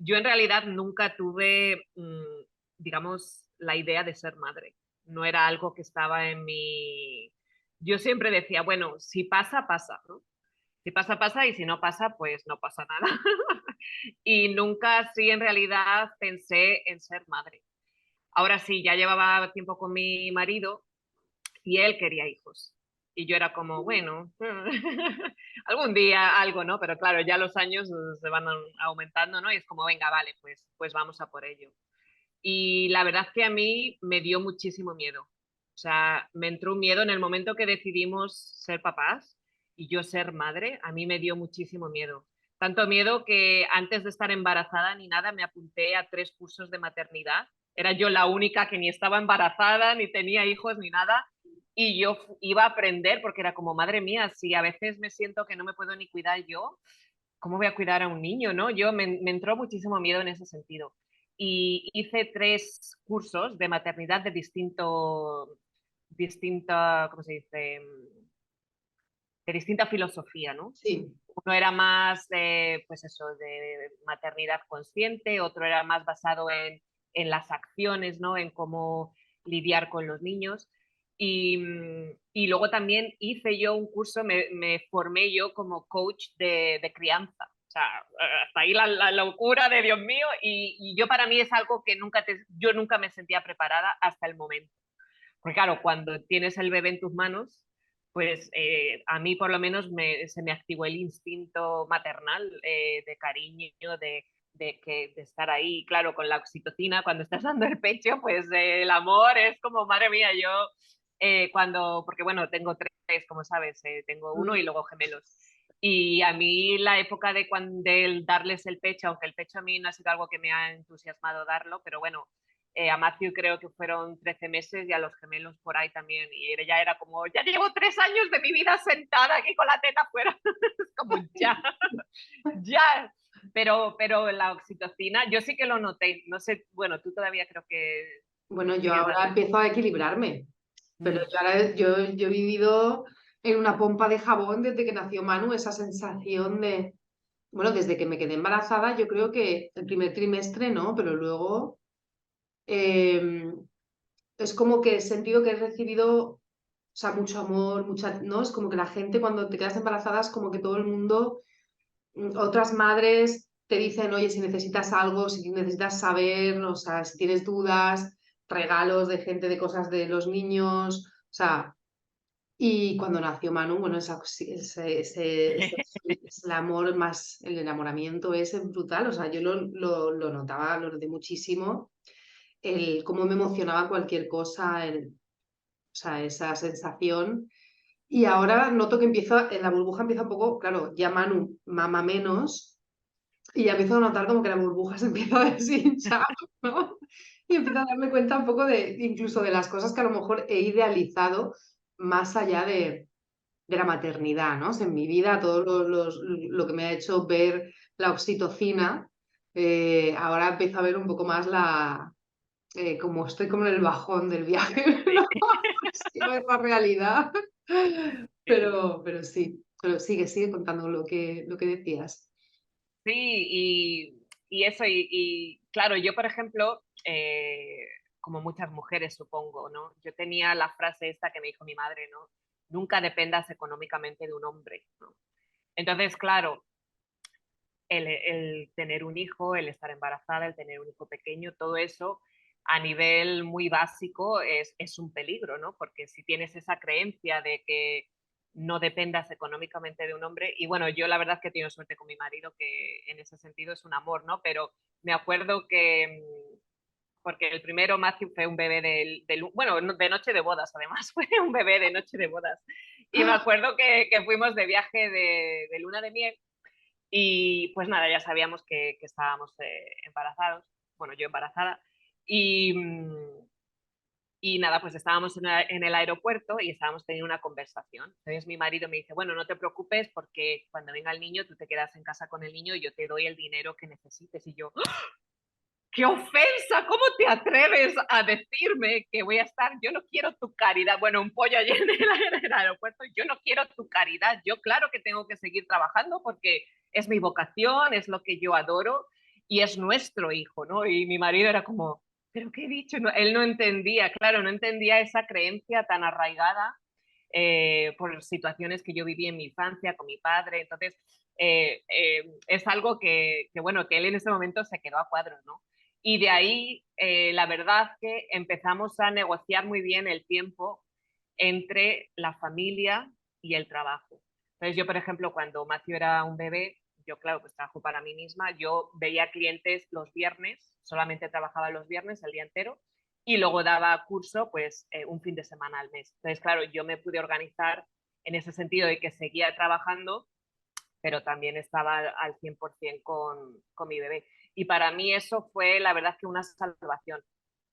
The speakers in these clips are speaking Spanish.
yo en realidad nunca tuve, digamos, la idea de ser madre. No era algo que estaba en mi... Yo siempre decía, bueno, si pasa, pasa, ¿no? Si pasa, pasa, y si no pasa, pues no pasa nada. Y nunca sí en realidad pensé en ser madre. Ahora sí, ya llevaba tiempo con mi marido y él quería hijos. Y yo era como, bueno, algún día algo, ¿no? Pero claro, ya los años se van aumentando, ¿no? Y es como, venga, vale, pues vamos a por ello. Y la verdad es que a mí me dio muchísimo miedo. O sea, me entró un miedo en el momento que decidimos ser papás y yo ser madre, a mí me dio muchísimo miedo. Tanto miedo que antes de estar embarazada ni nada, me apunté a 3 cursos de maternidad. Era yo la única que ni estaba embarazada, ni tenía hijos, ni nada. Y yo iba a aprender porque era como, madre mía, si a veces me siento que no me puedo ni cuidar yo, ¿cómo voy a cuidar a un niño, no? Me entró muchísimo miedo en ese sentido. Y hice 3 cursos de maternidad de distinta, ¿cómo se dice? De distinta filosofía, ¿no? Sí. Uno era más de, pues eso, de maternidad consciente, otro era más basado en las acciones, ¿no? En cómo lidiar con los niños. Y luego también hice yo un curso, me formé yo como coach de crianza. O sea, hasta ahí la locura de Dios mío. Y yo para mí es algo que yo nunca me sentía preparada hasta el momento. Porque claro, cuando tienes el bebé en tus manos, pues a mí por lo menos se me activó el instinto maternal de cariño, de estar ahí. Claro, con la oxitocina, cuando estás dando el pecho, pues el amor es como, madre mía, yo porque bueno, tengo 3, como sabes, tengo uno y Mm. luego gemelos. Y a mí la época de darles el pecho, aunque el pecho a mí no ha sido algo que me ha entusiasmado darlo, pero bueno, a Matthew creo que fueron 13 meses y a los gemelos por ahí también. Y ya era como, ya llevo 3 años de mi vida sentada aquí con la teta afuera. Es como, ya, ya. Pero la oxitocina, yo sí que lo noté. No sé, bueno, tú todavía creo que Bueno, yo sigues ahora dando. empiezo a equilibrarme, pero Mm, yo ahora yo he vivido en una pompa de jabón desde que nació Manu, esa sensación de, bueno, desde que me quedé embarazada, yo creo que el primer trimestre no, pero luego eh, es como que he sentido que he recibido, o sea, mucho amor, mucha, ¿no? Es como que la gente cuando te quedas embarazada es como que todo el mundo, otras madres te dicen, oye, si necesitas algo, si necesitas saber, o sea, si tienes dudas, regalos de gente, de cosas de los niños, o sea, y cuando nació Manu, bueno, ese el amor más, el enamoramiento ese brutal, o sea, yo lo notaba, lo noté muchísimo, el cómo me emocionaba cualquier cosa, o sea, esa sensación. Y ahora noto que empieza, en la burbuja empieza un poco, claro, ya Manu mama menos, y ya empiezo a notar como que la burbuja se empieza a deshinchar, ¿no? Y empiezo a darme cuenta un poco de, incluso de las cosas que a lo mejor he idealizado más allá de la maternidad, ¿no? O sea, en mi vida, lo que me ha hecho ver la oxitocina, ahora empiezo a ver un poco más como estoy como en el bajón del viaje, ¿no? Sí, no es la realidad. sí. Pero sí, pero sigue contando lo que decías. Sí, y eso, y claro, yo por ejemplo, como muchas mujeres supongo, ¿no? Yo tenía la frase esta que me dijo mi madre, ¿no? Nunca dependas económicamente de un hombre, ¿no? Entonces, claro, el tener un hijo, el estar embarazada, el tener un hijo pequeño, todo eso a nivel muy básico es un peligro, ¿no? Porque si tienes esa creencia de que no dependas económicamente de un hombre, y bueno, yo la verdad es que he tenido suerte con mi marido, que en ese sentido es un amor, ¿no? Pero me acuerdo que, porque el primero Matthew fue un bebé bueno, de noche de bodas además, fue un bebé de noche de bodas. Y me acuerdo que fuimos de viaje de luna de miel y pues nada, ya sabíamos que estábamos embarazados, bueno, yo embarazada, y, y nada, pues estábamos en el aeropuerto y estábamos teniendo una conversación. Entonces mi marido me dice, bueno, no te preocupes porque cuando venga el niño tú te quedas en casa con el niño y yo te doy el dinero que necesites. Y yo, ¡ah! ¡Qué ofensa! ¿Cómo te atreves a decirme que voy a estar? Yo no quiero tu caridad. Bueno, un pollo allí en el aeropuerto. Yo no quiero tu caridad. Yo claro que tengo que seguir trabajando porque es mi vocación, es lo que yo adoro. y es nuestro hijo, ¿no? Y mi marido era como, ¿pero qué he dicho? No, él no entendía, claro, no entendía esa creencia tan arraigada por situaciones que yo viví en mi infancia con mi padre. Entonces, es algo bueno, que él en ese momento se quedó a cuadros, ¿no? Y de ahí, la verdad que empezamos a negociar muy bien el tiempo entre la familia y el trabajo. Entonces yo, por ejemplo, cuando Matthew era un bebé, yo, claro, pues trabajo para mí misma, yo veía clientes los viernes, solamente trabajaba los viernes el día entero, y luego daba curso, pues, un fin de semana al mes. Entonces, claro, yo me pude organizar en ese sentido de que seguía trabajando, pero también estaba al 100% con mi bebé. Y para mí eso fue, la verdad, que una salvación,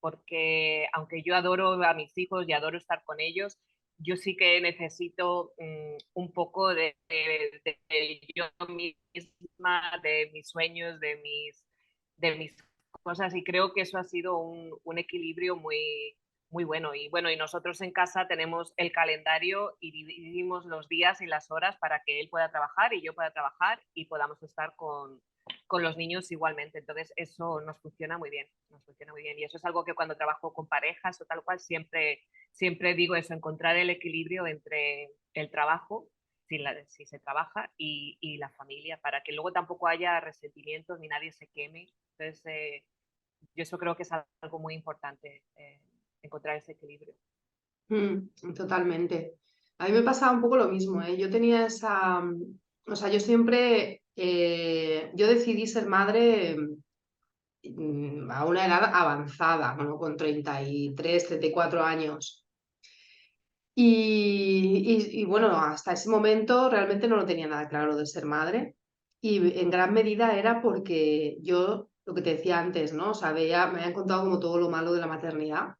porque aunque yo adoro a mis hijos y adoro estar con ellos, yo sí que necesito un poco de yo misma, de mis sueños, de mis cosas, y creo que eso ha sido un equilibrio muy bueno. Y bueno, y nosotros en casa tenemos el calendario y dividimos los días y las horas para que él pueda trabajar y yo pueda trabajar y podamos estar con los niños igualmente. Entonces, eso nos funciona muy bien, nos funciona muy bien. Y eso es algo que cuando trabajo con parejas o tal cual, siempre digo eso, encontrar el equilibrio entre el trabajo, si se trabaja, y la familia, para que luego tampoco haya resentimientos ni nadie se queme. Entonces, yo eso creo que es algo muy importante, encontrar ese equilibrio. Totalmente. A mí me pasaba un poco lo mismo, ¿eh? Yo tenía esa, o sea, yo siempre, yo decidí ser madre a una edad avanzada, bueno, con 33, 34 años. Y bueno, hasta ese momento realmente no lo tenía nada claro de ser madre. Y en gran medida era porque yo, lo que te decía antes, ¿no? O sea, me habían contado como todo lo malo de la maternidad.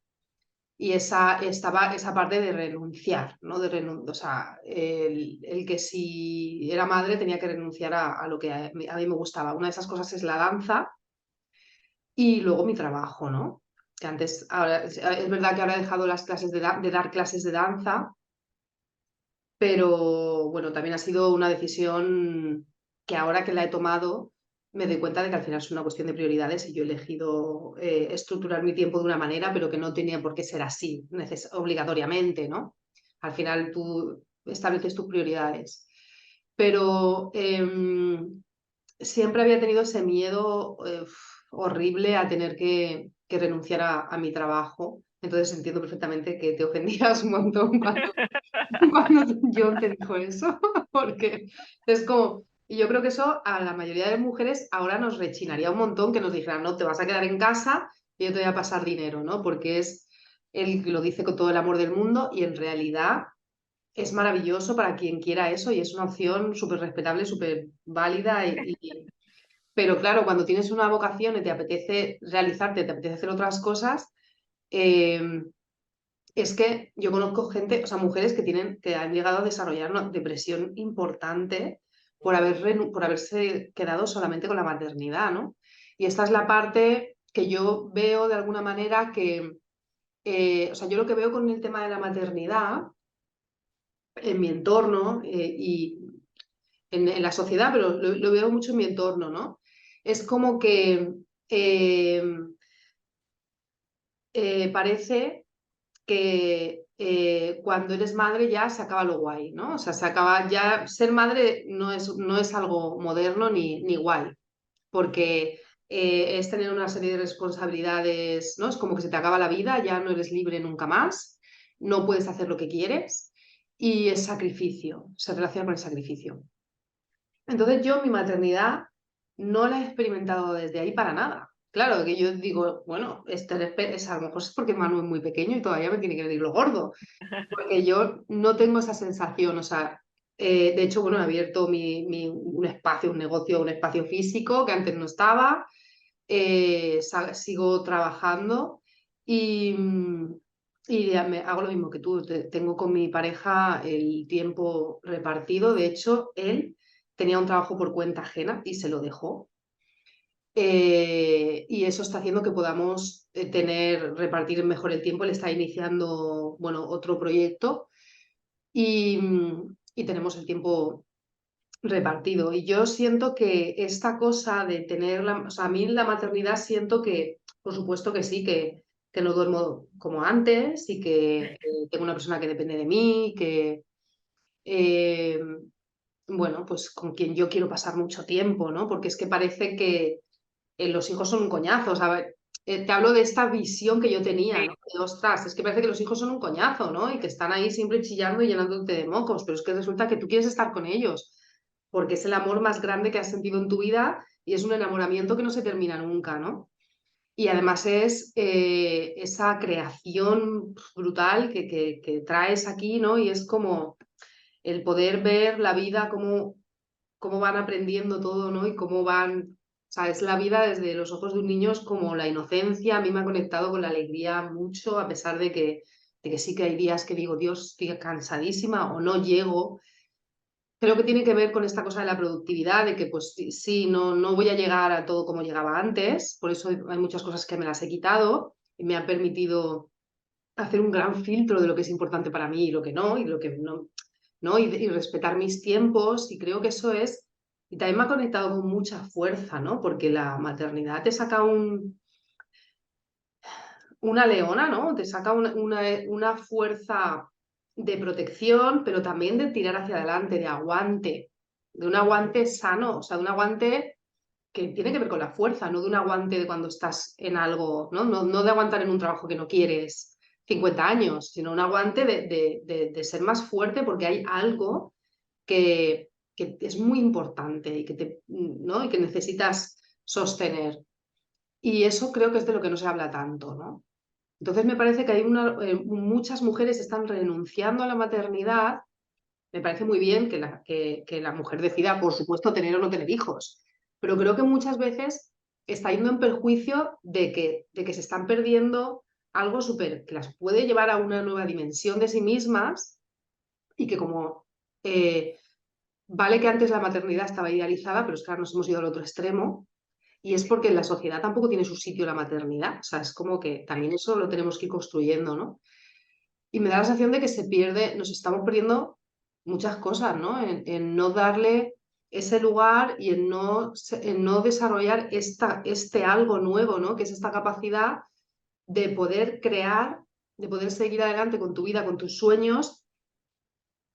Y estaba esa parte de renunciar, ¿no? O sea, el que si era madre tenía que renunciar a lo que a mí me gustaba. Una de esas cosas es la danza y luego mi trabajo, ¿no? Que antes, ahora, es verdad que ahora he dejado las clases de dar clases de danza, pero bueno, también ha sido una decisión que ahora que la he tomado me doy cuenta de que al final es una cuestión de prioridades y yo he elegido estructurar mi tiempo de una manera, pero que no tenía por qué ser así, obligatoriamente, ¿no? Al final tú estableces tus prioridades. Pero siempre había tenido ese miedo horrible a tener que renunciar a mi trabajo. Entonces entiendo perfectamente que te ofendías un montón cuando John te dijo eso, porque es como, y yo creo que eso a la mayoría de mujeres ahora nos rechinaría un montón que nos dijeran, no, te vas a quedar en casa y yo te voy a pasar dinero, ¿no? Porque es, él lo dice con todo el amor del mundo y en realidad es maravilloso para quien quiera eso y es una opción súper respetable, súper válida pero claro, cuando tienes una vocación y te apetece realizarte, te apetece hacer otras cosas, eh, es que yo conozco gente, o sea, mujeres que han llegado a desarrollar una depresión importante por haberse quedado solamente con la maternidad, ¿no? Y esta es la parte que yo veo de alguna manera que, o sea, yo lo que veo con el tema de la maternidad en mi entorno y en la sociedad, pero lo veo mucho en mi entorno, ¿no? Es como que eh, parece que cuando eres madre ya se acaba lo guay, ¿no? O sea, se acaba ya, ser madre no es algo moderno ni guay, porque es tener una serie de responsabilidades, ¿no? Es como que se te acaba la vida, ya no eres libre nunca más, no puedes hacer lo que quieres y es sacrificio, se relaciona con el sacrificio. Entonces yo mi maternidad no la he experimentado desde ahí para nada. Claro, que yo digo, bueno, a lo mejor es porque Manu es muy pequeño y todavía me tiene que venir lo gordo, porque yo no tengo esa sensación, o sea, de hecho, bueno, he abierto un espacio, un negocio, un espacio físico que antes no estaba, sigo trabajando y, y ya hago lo mismo que tú, tengo con mi pareja el tiempo repartido, de hecho, él tenía un trabajo por cuenta ajena y se lo dejó. Y eso está haciendo que podamos repartir mejor el tiempo. Él está iniciando, bueno, otro proyecto y tenemos el tiempo repartido. Y yo siento que esta cosa de tener, o sea, a mí la maternidad siento que, por supuesto que sí, que no duermo como antes y que tengo una persona que depende de mí, que, eh, bueno, pues con quien yo quiero pasar mucho tiempo, ¿no? Porque es que parece que los hijos son un coñazo, ¿sabes? Te hablo de esta visión que yo tenía, Sí, ¿no? De, ostras, es que parece que los hijos son un coñazo, ¿no? Y que están ahí siempre chillando y llenándote de mocos, pero es que resulta que tú quieres estar con ellos, porque es el amor más grande que has sentido en tu vida y es un enamoramiento que no se termina nunca, ¿no? Y además es esa creación brutal que traes aquí, ¿no? Y es como el poder ver la vida, cómo van aprendiendo todo, ¿no? Y cómo van, o sea, es la vida desde los ojos de un niño, es como la inocencia, a mí me ha conectado con la alegría mucho, a pesar de que sí que hay días que digo, Dios, estoy cansadísima o no llego. Creo que tiene que ver con esta cosa de la productividad, de que pues sí, sí, no voy a llegar a todo como llegaba antes, por eso hay muchas cosas que me las he quitado y me ha permitido hacer un gran filtro de lo que es importante para mí y lo que no, y lo que no, ¿no? Y respetar mis tiempos, y creo que eso es, y también me ha conectado con mucha fuerza, ¿no? Porque la maternidad te saca una leona, ¿no? Te saca una fuerza de protección, pero también de tirar hacia adelante, de aguante, de un aguante sano, o sea, de un aguante que tiene que ver con la fuerza, no de un aguante de cuando estás en algo, ¿no? No de aguantar en un trabajo que no quieres 50 años, sino un aguante de ser más fuerte porque hay algo que es muy importante y ¿no? Y que necesitas sostener. Y eso creo que es de lo que no se habla tanto, ¿no? Entonces me parece que hay muchas mujeres están renunciando a la maternidad. Me parece muy bien que la mujer decida, por supuesto, tener o no tener hijos, pero creo que muchas veces está yendo en perjuicio de que se están perdiendo algo súper que las puede llevar a una nueva dimensión de sí mismas y que como eh, vale que antes la maternidad estaba idealizada, pero es que ahora nos hemos ido al otro extremo. Y es porque en la sociedad tampoco tiene su sitio la maternidad. O sea, es como que sí. también eso lo tenemos que ir construyendo, ¿no? Y me da la sensación de que se pierde, nos estamos perdiendo muchas cosas, ¿no? En no darle ese lugar y en no desarrollar este algo nuevo, ¿no? Que es esta capacidad de poder crear, de poder seguir adelante con tu vida, con tus sueños,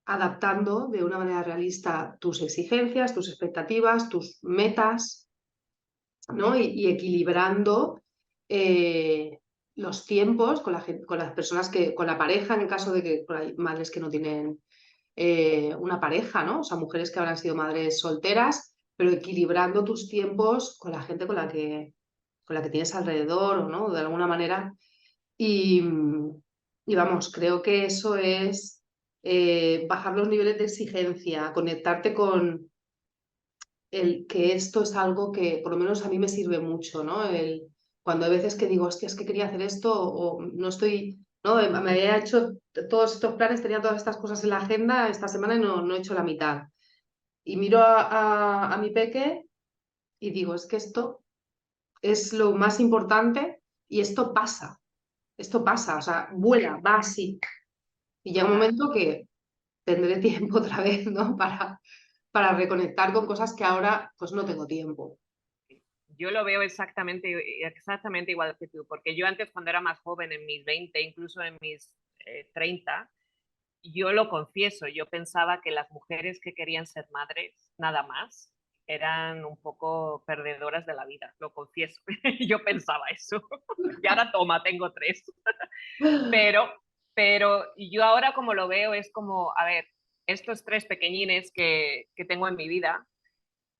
adaptando de una manera realista tus exigencias, tus expectativas, tus metas, ¿no? Y equilibrando eh, los tiempos con con las personas con la pareja, en el caso de que hay madres que no tienen una pareja, ¿no? O sea, mujeres que habrán sido madres solteras, pero equilibrando tus tiempos con la gente con la que tienes alrededor, ¿o no? De alguna manera. Y, y vamos, creo que eso es bajar los niveles de exigencia, conectarte con el que esto es algo que por lo menos a mí me sirve mucho, ¿no? Cuando hay veces que digo, hostia, es que quería hacer esto o no estoy, ¿no? Me había hecho todos estos planes, tenía todas estas cosas en la agenda esta semana y no he hecho la mitad. Y miro a mi peque y digo, es que esto es lo más importante y esto pasa, o sea, vuela, va así. Y llega un Total. momento que tendré tiempo otra vez, ¿no? Para reconectar con cosas que ahora pues no tengo tiempo. Yo lo veo exactamente igual que tú, porque yo antes cuando era más joven, en mis 20, incluso en mis 30, yo lo confieso, yo pensaba que las mujeres que querían ser madres, nada más, eran un poco perdedoras de la vida, lo confieso. Yo pensaba eso. Y ahora toma, tengo tres. Pero, pero yo ahora como lo veo es como, a ver, estos tres pequeñines que tengo en mi vida,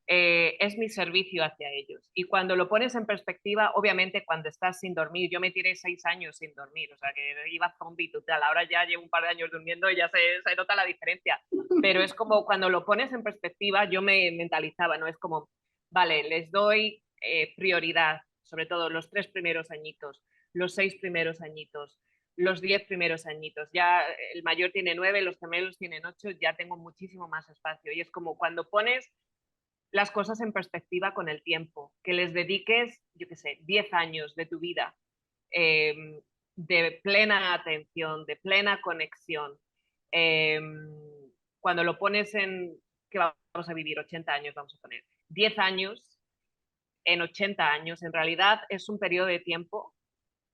es mi servicio hacia ellos. Y cuando lo pones en perspectiva, obviamente cuando estás sin dormir, yo me tiré 6 años sin dormir, o sea que iba zombie total, ahora ya llevo un par de años durmiendo y ya se nota la diferencia. Pero es como cuando lo pones en perspectiva, yo me mentalizaba, ¿no? Es como, vale, les doy prioridad, sobre todo los 3 primeros añitos, los 6 primeros añitos, los 10 primeros añitos. Ya el mayor tiene 9, los gemelos tienen 8, ya tengo muchísimo más espacio. Y es como cuando pones las cosas en perspectiva con el tiempo, que les dediques, yo qué sé, 10 años de tu vida eh, de plena atención, de plena conexión. Eh, Cuando lo pones en que vamos a vivir 80 años, vamos a poner 10 años, en 80 años, en realidad es un periodo de tiempo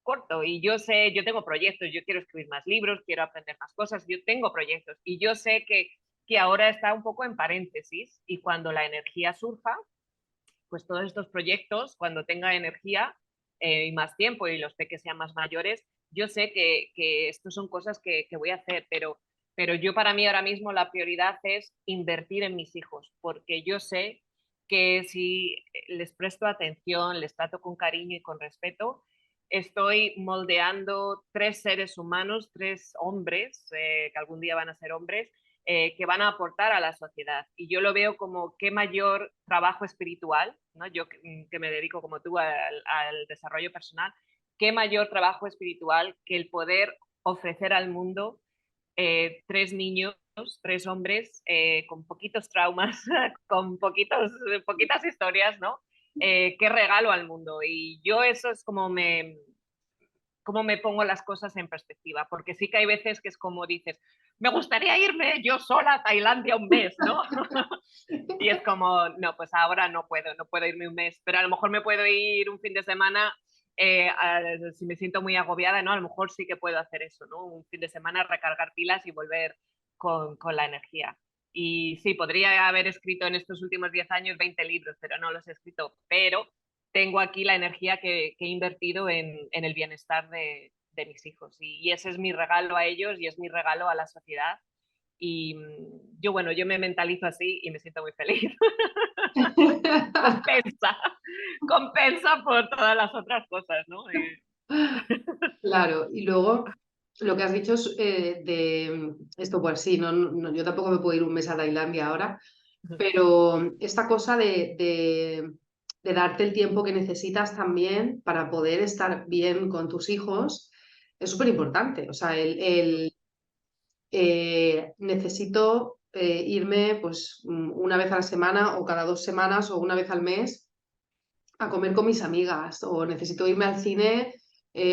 corto y yo sé, yo tengo proyectos, yo quiero escribir más libros, quiero aprender más cosas, yo tengo proyectos y yo sé que ahora está un poco en paréntesis y cuando la energía surja, pues todos estos proyectos, cuando tenga energía y más tiempo y los peques sean más mayores, yo sé que estos son cosas que voy a hacer, pero yo para mí ahora mismo la prioridad es invertir en mis hijos, porque yo sé que si les presto atención, les trato con cariño y con respeto, estoy moldeando 3 seres humanos, 3 hombres, que algún día van a ser hombres, que van a aportar a la sociedad. Y yo lo veo como qué mayor trabajo espiritual, ¿no? Yo que me dedico como tú al desarrollo personal, qué mayor trabajo espiritual que el poder ofrecer al mundo 3 niños, 3 hombres con poquitos traumas, con poquitas historias, ¿no? Qué regalo al mundo. Y yo eso es como me pongo las cosas en perspectiva, porque sí que hay veces que es como dices, me gustaría irme yo sola a Tailandia un mes, ¿no? Y es como, no, pues ahora no puedo irme un mes, pero a lo mejor me puedo ir un fin de semana si me siento muy agobiada, ¿no? A lo mejor sí que puedo hacer eso, ¿no? Un fin de semana recargar pilas y volver con la energía. Y sí, podría haber escrito en estos últimos 10 años 20 libros, pero no los he escrito. Pero tengo aquí la energía que he invertido en el bienestar de mis hijos. Y ese es mi regalo a ellos y es mi regalo a la sociedad. Y yo, bueno, yo me mentalizo así y me siento muy feliz. compensa, compensa por todas las otras cosas, ¿no? Claro, y luego lo que has dicho es de esto, pues sí, yo tampoco me puedo ir un mes a Tailandia ahora, pero esta cosa de darte el tiempo que necesitas también para poder estar bien con tus hijos es súper importante. O sea, necesito irme pues una vez a la semana o cada 2 semanas o una vez al mes a comer con mis amigas o necesito irme al cine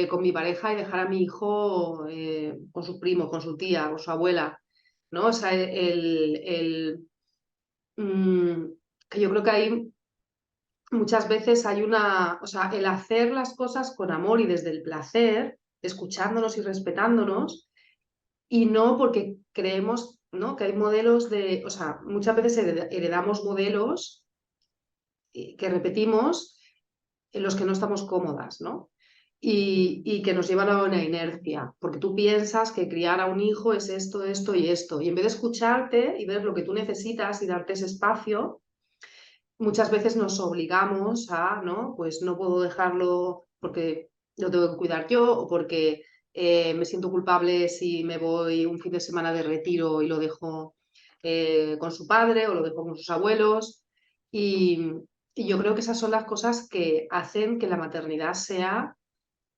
con mi pareja y dejar a mi hijo con su primo, con su tía, con su abuela, ¿no? O sea, mm, que yo creo que hay muchas veces hay o sea, el hacer las cosas con amor y desde el placer, escuchándonos y respetándonos, y no porque creemos, ¿no? Que hay modelos o sea, muchas veces heredamos modelos que repetimos en los que no estamos cómodas, ¿no? Y que nos llevan a una inercia, porque tú piensas que criar a un hijo es esto, esto y esto, y en vez de escucharte y ver lo que tú necesitas y darte ese espacio, muchas veces nos obligamos a, ¿no? Pues no puedo dejarlo porque lo tengo que cuidar yo o porque me siento culpable si me voy un fin de semana de retiro y lo dejo con su padre o lo dejo con sus abuelos. Y, y yo creo que esas son las cosas que hacen que la maternidad sea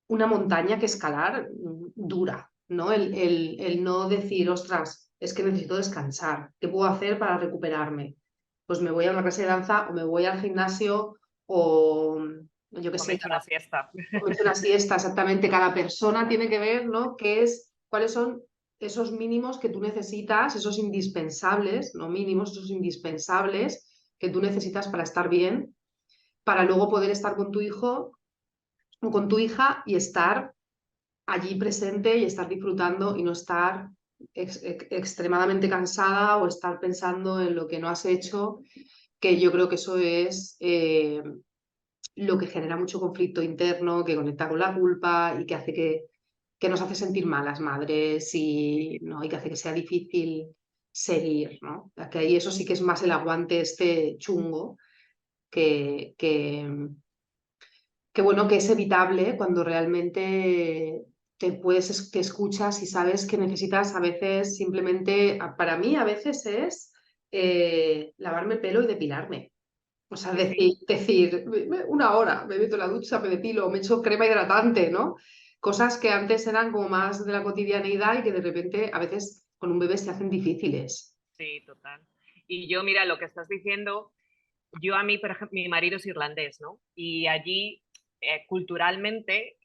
una montaña que escalar dura, ¿no? El no decir, ostras, es que necesito descansar, ¿qué puedo hacer para recuperarme? Pues me voy a una clase de danza o me voy al gimnasio o yo qué O me sé, echo una siesta. o me echo una siesta, exactamente. Cada persona tiene que ver, ¿no? Cuáles son esos mínimos que tú necesitas, esos indispensables, no mínimos, esos indispensables que tú necesitas para estar bien, para luego poder estar con tu hijo o con tu hija y estar allí presente y estar disfrutando y no estar extremadamente cansada o estar pensando en lo que no has hecho, que yo creo que eso es lo que genera mucho conflicto interno, que conecta con la culpa y que hace que nos hace sentir mal las madres ¿no? Y que hace que sea difícil seguir, ¿no? Que ahí eso sí que es más el aguante este chungo que, que, que bueno, que es evitable cuando realmente te escuchas y sabes que necesitas a veces simplemente, para mí a veces es lavarme el pelo y depilarme. O sea, Sí, sí. decir, una hora, me meto en la ducha, me depilo, me echo crema hidratante, ¿no? Cosas que antes eran como más de la cotidianeidad y que de repente a veces con un bebé se hacen difíciles. Sí, total. Y yo, mira, lo que estás diciendo, yo a mí, por ejemplo, mi marido es irlandés, ¿no? Y allí, culturalmente,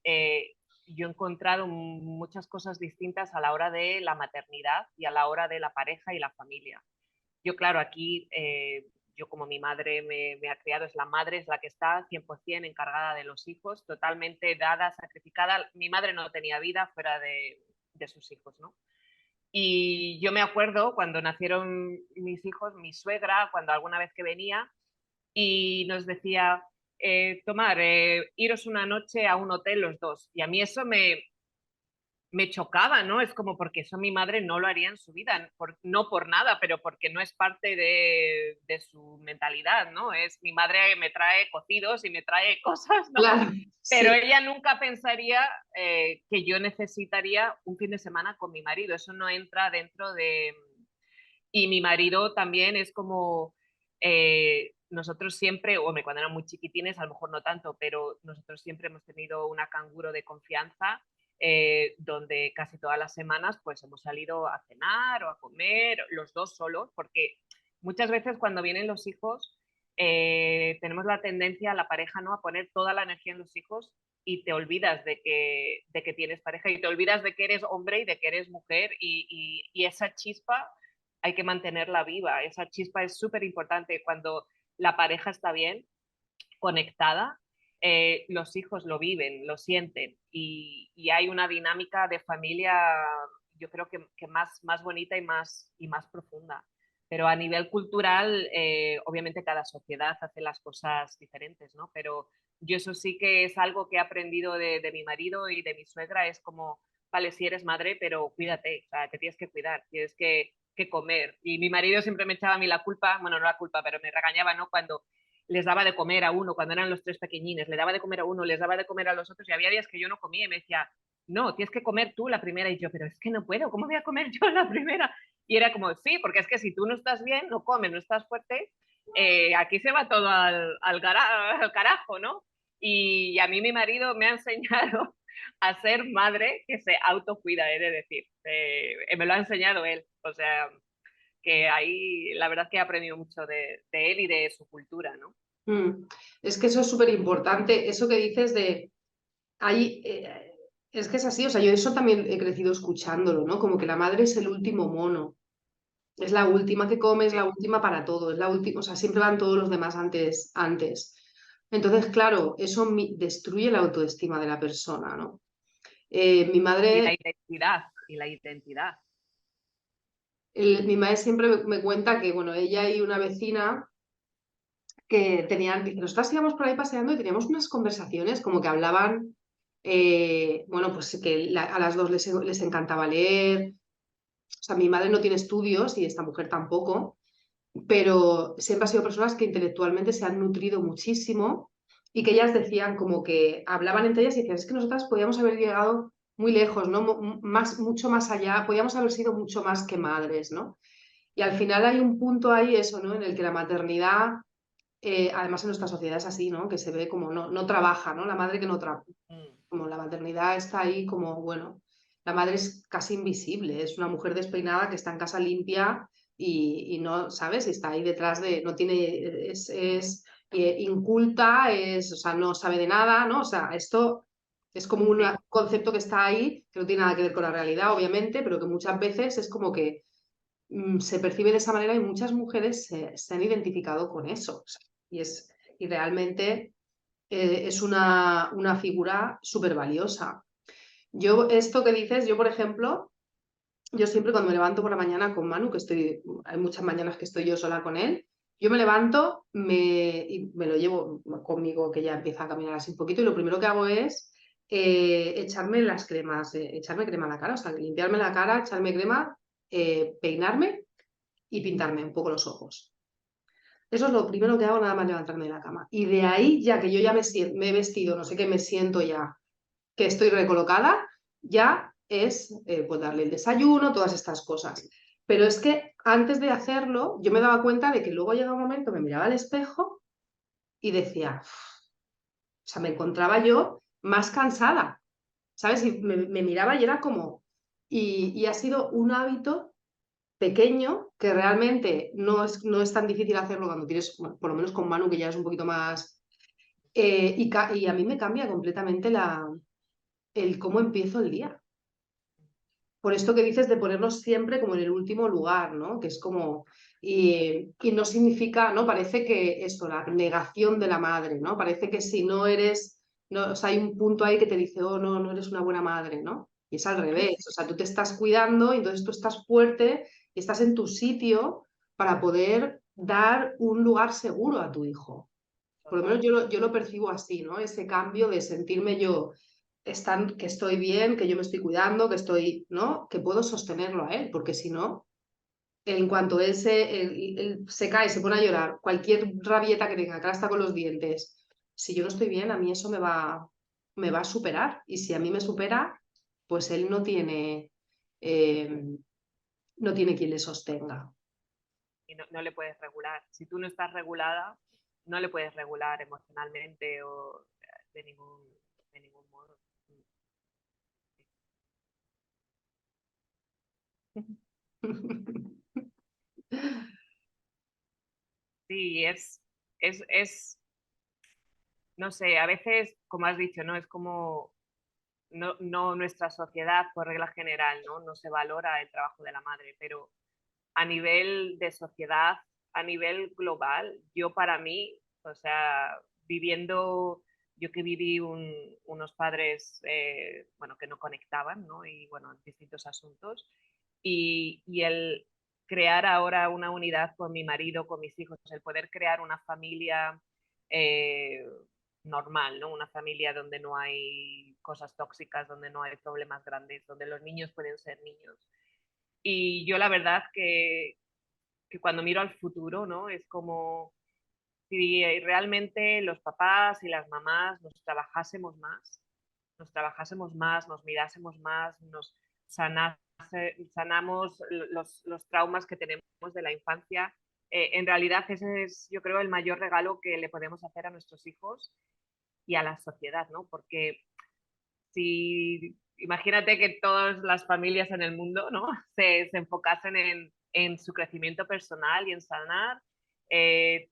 yo he encontrado muchas cosas distintas a la hora de la maternidad y a la hora de la pareja y la familia. yo claro, aquí, yo como mi madre me ha criado, es la madre, es la que está 100% encargada de los hijos, totalmente dada, sacrificada. Mi madre no tenía vida fuera de sus hijos, ¿no? Y yo me acuerdo cuando nacieron mis hijos, mi suegra, cuando alguna vez que venía, y nos decía, tomar, iros una noche a un hotel los dos. Y a mí eso me chocaba, ¿no? Es como porque eso mi madre no lo haría en su vida, no por nada, pero porque no es parte de su mentalidad, ¿no? Es mi madre me trae cocidos y me trae cosas, ¿no? Claro, Pero sí, ella nunca pensaría que yo necesitaría un fin de semana con mi marido, eso no entra dentro de... Y mi marido también es como... nosotros siempre, hombre, cuando eran muy chiquitines, a lo mejor no tanto, pero nosotros siempre hemos tenido una canguro de confianza donde casi todas las semanas pues hemos salido a cenar o a comer, los dos solos, porque muchas veces cuando vienen los hijos tenemos la tendencia, la pareja, ¿no?, a poner toda la energía en los hijos y te olvidas de que tienes pareja y te olvidas de que eres hombre y de que eres mujer y esa chispa hay que mantenerla viva, esa chispa es súper importante cuando la pareja está bien, conectada, los hijos lo viven, lo sienten y hay una dinámica de familia, yo creo que más bonita y más profunda. Pero a nivel cultural, obviamente cada sociedad hace las cosas diferentes, ¿no? Pero yo eso sí que es algo que he aprendido de mi marido y de mi suegra, es como, vale, si eres madre, pero cuídate, o sea, te tienes que cuidar, tienes que comer. Y mi marido siempre me echaba a mí la culpa, bueno, no la culpa, pero me regañaba, ¿no? Cuando les daba de comer a uno, cuando eran los tres pequeñines, le daba de comer a uno, les daba de comer a los otros, y había días que yo no comía y me decía, no, tienes que comer tú la primera, y yo, pero es que no puedo, ¿cómo voy a comer yo la primera? Y era como, sí, porque es que si tú no estás bien, no comes, no estás fuerte, aquí se va todo al carajo, ¿no? Y a mí mi marido me ha enseñado a ser madre que se autocuida, he de decir. Me lo ha enseñado él. O sea, que ahí la verdad que he aprendido mucho de él y de su cultura, ¿no? mm. Es que eso es súper importante, eso que dices de, ahí, es que es así, o sea, yo eso también he crecido escuchándolo, ¿no? Como que la madre es el último mono, es la última que come, es la última para todo, es la última, o sea, siempre van todos los demás antes. Entonces, claro, eso destruye la autoestima de la persona, ¿no? Mi Y madre, la identidad. mi madre siempre me cuenta que, bueno, ella y una vecina que tenían, dice, nosotras íbamos por ahí paseando y teníamos unas conversaciones como que hablaban, bueno, pues que a las dos les encantaba leer. O sea, mi madre no tiene estudios y esta mujer tampoco, pero siempre han sido personas que intelectualmente se han nutrido muchísimo y que ellas decían como que hablaban entre ellas y decían, es que nosotras podíamos haber llegado muy lejos, ¿no? Mucho más allá, podíamos haber sido mucho más que madres, ¿no? Y al final hay un punto ahí, eso, ¿no? En el que la maternidad, además en nuestra sociedad es así, ¿no? Que se ve como no trabaja, ¿no? La madre que no trabaja, Mm. como la maternidad está ahí como, bueno, la madre es casi invisible, es una mujer despeinada que está en casa limpia y no, ¿sabes? Y está ahí detrás de, no tiene, es inculta, o sea, no sabe de nada, ¿no? O sea, esto es como un Sí, concepto que está ahí, que no tiene nada que ver con la realidad, obviamente, pero que muchas veces es como que se percibe de esa manera y muchas mujeres se han identificado con eso. O sea, y realmente es una figura súper valiosa. Yo, esto que dices, yo por ejemplo, yo siempre cuando me levanto por la mañana con Manu, hay muchas mañanas que estoy yo sola con él, yo me levanto y me lo llevo conmigo, que ya empieza a caminar así un poquito, y lo primero que hago es echarme las cremas, echarme crema a la cara, o sea, limpiarme la cara, echarme crema, peinarme y pintarme un poco los ojos. Eso es lo primero que hago nada más levantarme de la cama. Y de ahí, ya que yo ya me he vestido, no sé qué, me siento ya que estoy recolocada, ya es pues darle el desayuno, todas estas cosas. Pero es que antes de hacerlo, yo me daba cuenta de que luego llegaba un momento, me miraba al espejo y decía, o sea, me encontraba yo más cansada, ¿sabes? Y me miraba y era como, y ha sido un hábito pequeño, que realmente no es tan difícil hacerlo cuando tienes, bueno, por lo menos con Manu, que ya es un poquito más, y a mí me cambia completamente el cómo empiezo el día. por esto que dices de ponernos siempre como en el último lugar, ¿no? Que es como, y no significa, ¿no? Parece que esto, la negación de la madre, ¿no? Parece que si no eres, no, o sea, hay un punto ahí que te dice, oh, no, no eres una buena madre, ¿no? Y es al revés, o sea, tú te estás cuidando y entonces tú estás fuerte y estás en tu sitio para poder dar un lugar seguro a tu hijo. Por lo menos Total. yo lo percibo así, ¿no? Ese cambio de sentirme yo que estoy bien, que yo me estoy cuidando, que estoy, ¿no? Que puedo sostenerlo a él, porque si no, en cuanto él se cae, se pone a llorar, cualquier rabieta que tenga, que ahora está con los dientes, si yo no estoy bien, a mí eso me va a superar. Y si a mí me supera, pues él eh, no tiene quien le sostenga. Y no, no le puedes regular. Si tú no estás regulada, no le puedes regular emocionalmente o de ningún, de ningún modo. Sí, no sé, a veces, como has dicho, ¿no? Es como, no nuestra sociedad, por regla general, ¿no? No se valora el trabajo de la madre, pero a nivel de sociedad, a nivel global, yo para mí, o sea, viviendo, yo que viví unos padres, bueno, que no conectaban, ¿no? Y bueno, en distintos asuntos, y el crear ahora una unidad con mi marido, con mis hijos, el poder crear una familia eh, normal, ¿no? Una familia donde no hay cosas tóxicas, donde no hay problemas grandes, donde los niños pueden ser niños. Y yo la verdad que cuando miro al futuro, ¿no? Es como si realmente los papás y las mamás nos trabajásemos más, nos mirásemos más, nos sanamos los traumas que tenemos de la infancia. En realidad ese es, yo creo, el mayor regalo que le podemos hacer a nuestros hijos y a la sociedad, ¿no? Porque si imagínate que todas las familias en el mundo, ¿no? Se enfocasen en su crecimiento personal y en sanar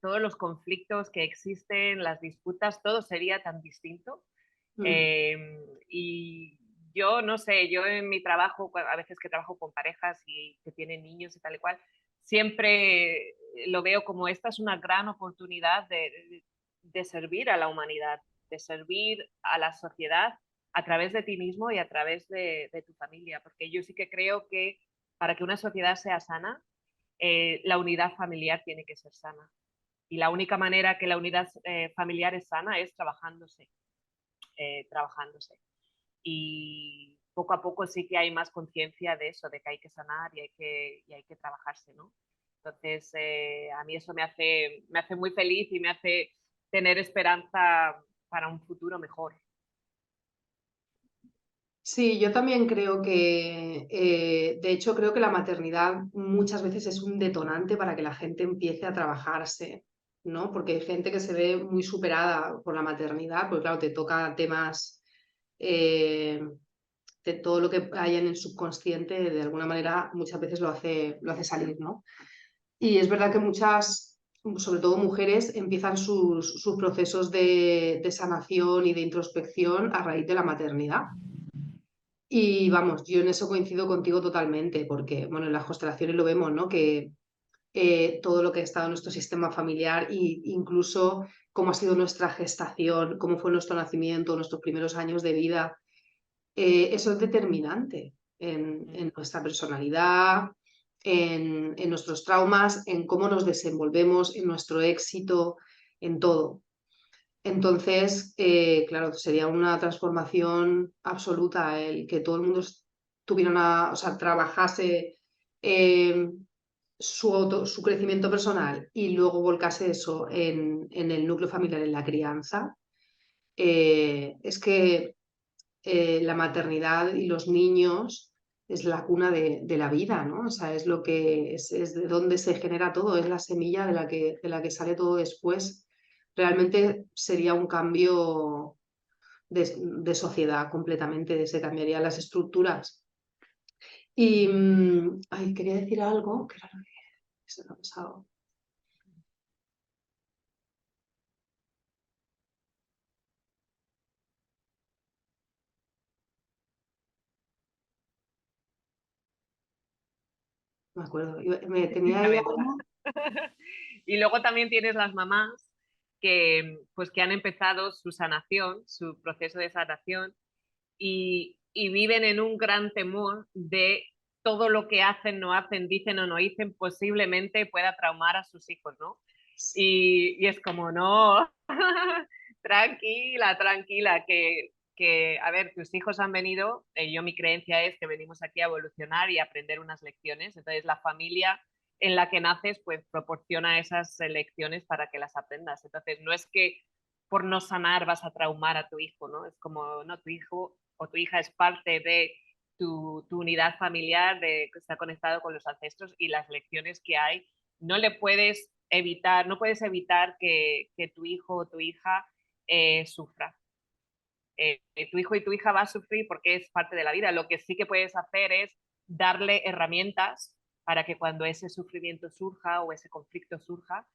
todos los conflictos que existen, las disputas, todo sería tan distinto. Mm. Eh, y yo no sé, yo en mi trabajo, a veces que trabajo con parejas y que tienen niños y tal y cual, siempre lo veo como esta es una gran oportunidad de servir a la humanidad, de servir a la sociedad a través de ti mismo y a través de tu familia, porque yo sí que creo que para que una sociedad sea sana, la unidad familiar tiene que ser sana. Y la única manera que la unidad familiar es sana es trabajándose, trabajándose. Y poco a poco sí que hay más conciencia de eso, de que hay que sanar y hay que trabajarse, ¿no? Entonces, a mí eso me hace muy feliz y me hace tener esperanza para un futuro mejor. Sí, yo también creo que, de hecho, creo que la maternidad muchas veces es un detonante para que la gente empiece a trabajarse, ¿no? Porque hay gente que se ve muy superada por la maternidad, porque claro, te toca temas eh, de todo lo que hay en el subconsciente, de alguna manera muchas veces lo hace salir, ¿no? Y es verdad que muchas, sobre todo mujeres, empiezan sus procesos de sanación y de introspección a raíz de la maternidad. Y vamos, yo en eso coincido contigo totalmente, porque bueno, en las constelaciones lo vemos, ¿no? Que todo lo que ha estado en nuestro sistema familiar e incluso cómo ha sido nuestra gestación, cómo fue nuestro nacimiento, nuestros primeros años de vida, eso es determinante en nuestra personalidad, en nuestros traumas, en cómo nos desenvolvemos, en nuestro éxito, en todo. Entonces, claro, sería una transformación absoluta el que todo el mundo tuviera o sea, trabajase eh, su crecimiento personal y luego volcase eso en el núcleo familiar, en la crianza. Es que la maternidad y los niños es la cuna de la vida, ¿no? O sea, es lo que es de donde se genera todo, es la semilla de la que sale todo después. Realmente sería un cambio de sociedad completamente, se cambiarían las estructuras. Y, ay, quería decir algo, que era lo que se me ha pasado. me acuerdo. Me tenía Ya ella ves. una. Y luego también tienes las mamás que, pues, que han empezado su sanación, su proceso de sanación, y viven en un gran temor de todo lo que hacen, no hacen, dicen o no dicen, posiblemente pueda traumar a sus hijos, ¿no? Y es como, no, tranquila, tranquila, que, a ver, tus hijos han venido, yo mi creencia es que venimos aquí a evolucionar y a aprender unas lecciones, entonces la familia en la que naces pues proporciona esas lecciones para que las aprendas, entonces no es que por no sanar vas a traumar a tu hijo, ¿no? Es como, no, tu hijo o tu hija es parte de tu unidad familiar, de que está conectado con los ancestros y las lecciones que hay, no le puedes evitar, no puedes evitar que tu hijo o tu hija sufra. Tu hijo y tu hija va a sufrir porque es parte de la vida. Lo que sí que puedes hacer es darle herramientas para que cuando ese sufrimiento surja o ese conflicto surja,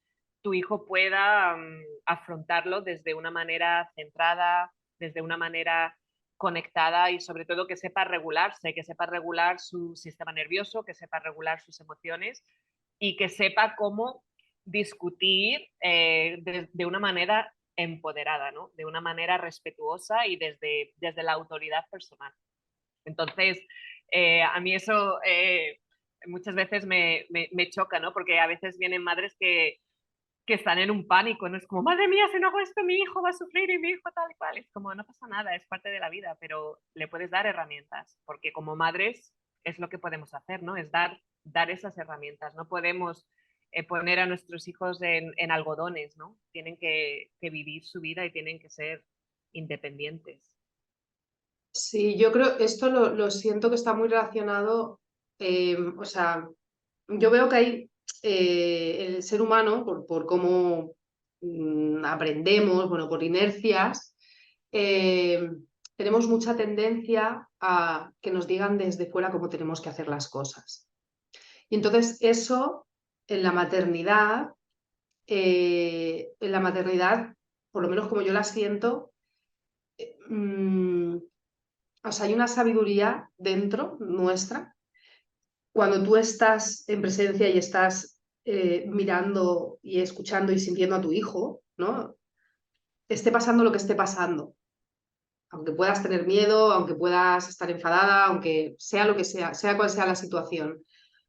tu hijo pueda afrontarlo desde una manera centrada, desde una manera conectada y sobre todo que sepa regularse, que sepa regular su sistema nervioso, que sepa regular sus emociones y que sepa cómo discutir de una manera empoderada, ¿no? De una manera respetuosa y desde la autoridad personal. Entonces, a mí eso muchas veces me choca, ¿no? Porque a veces vienen madres que están en un pánico, ¿no? Es como, madre mía, si no hago esto, mi hijo va a sufrir y mi hijo tal y cual. Es como, no pasa nada, es parte de la vida, pero le puedes dar herramientas, porque como madres es lo que podemos hacer, ¿no? Es dar esas herramientas. No podemos poner a nuestros hijos en algodones, ¿no? Tienen que vivir su vida y tienen que ser independientes. Sí, yo creo, esto lo siento que está muy relacionado, o sea, yo veo que hay el ser humano, por cómo aprendemos, bueno, por inercias, eh, tenemos mucha tendencia a que nos digan desde fuera cómo tenemos que hacer las cosas. Y entonces eso en la maternidad, por lo menos como yo la siento, mm, o sea, hay una sabiduría dentro nuestra cuando tú estás en presencia y estás mirando y escuchando y sintiendo a tu hijo, ¿no? Esté pasando lo que esté pasando, aunque puedas tener miedo, aunque puedas estar enfadada, aunque sea lo que sea cual sea la situación.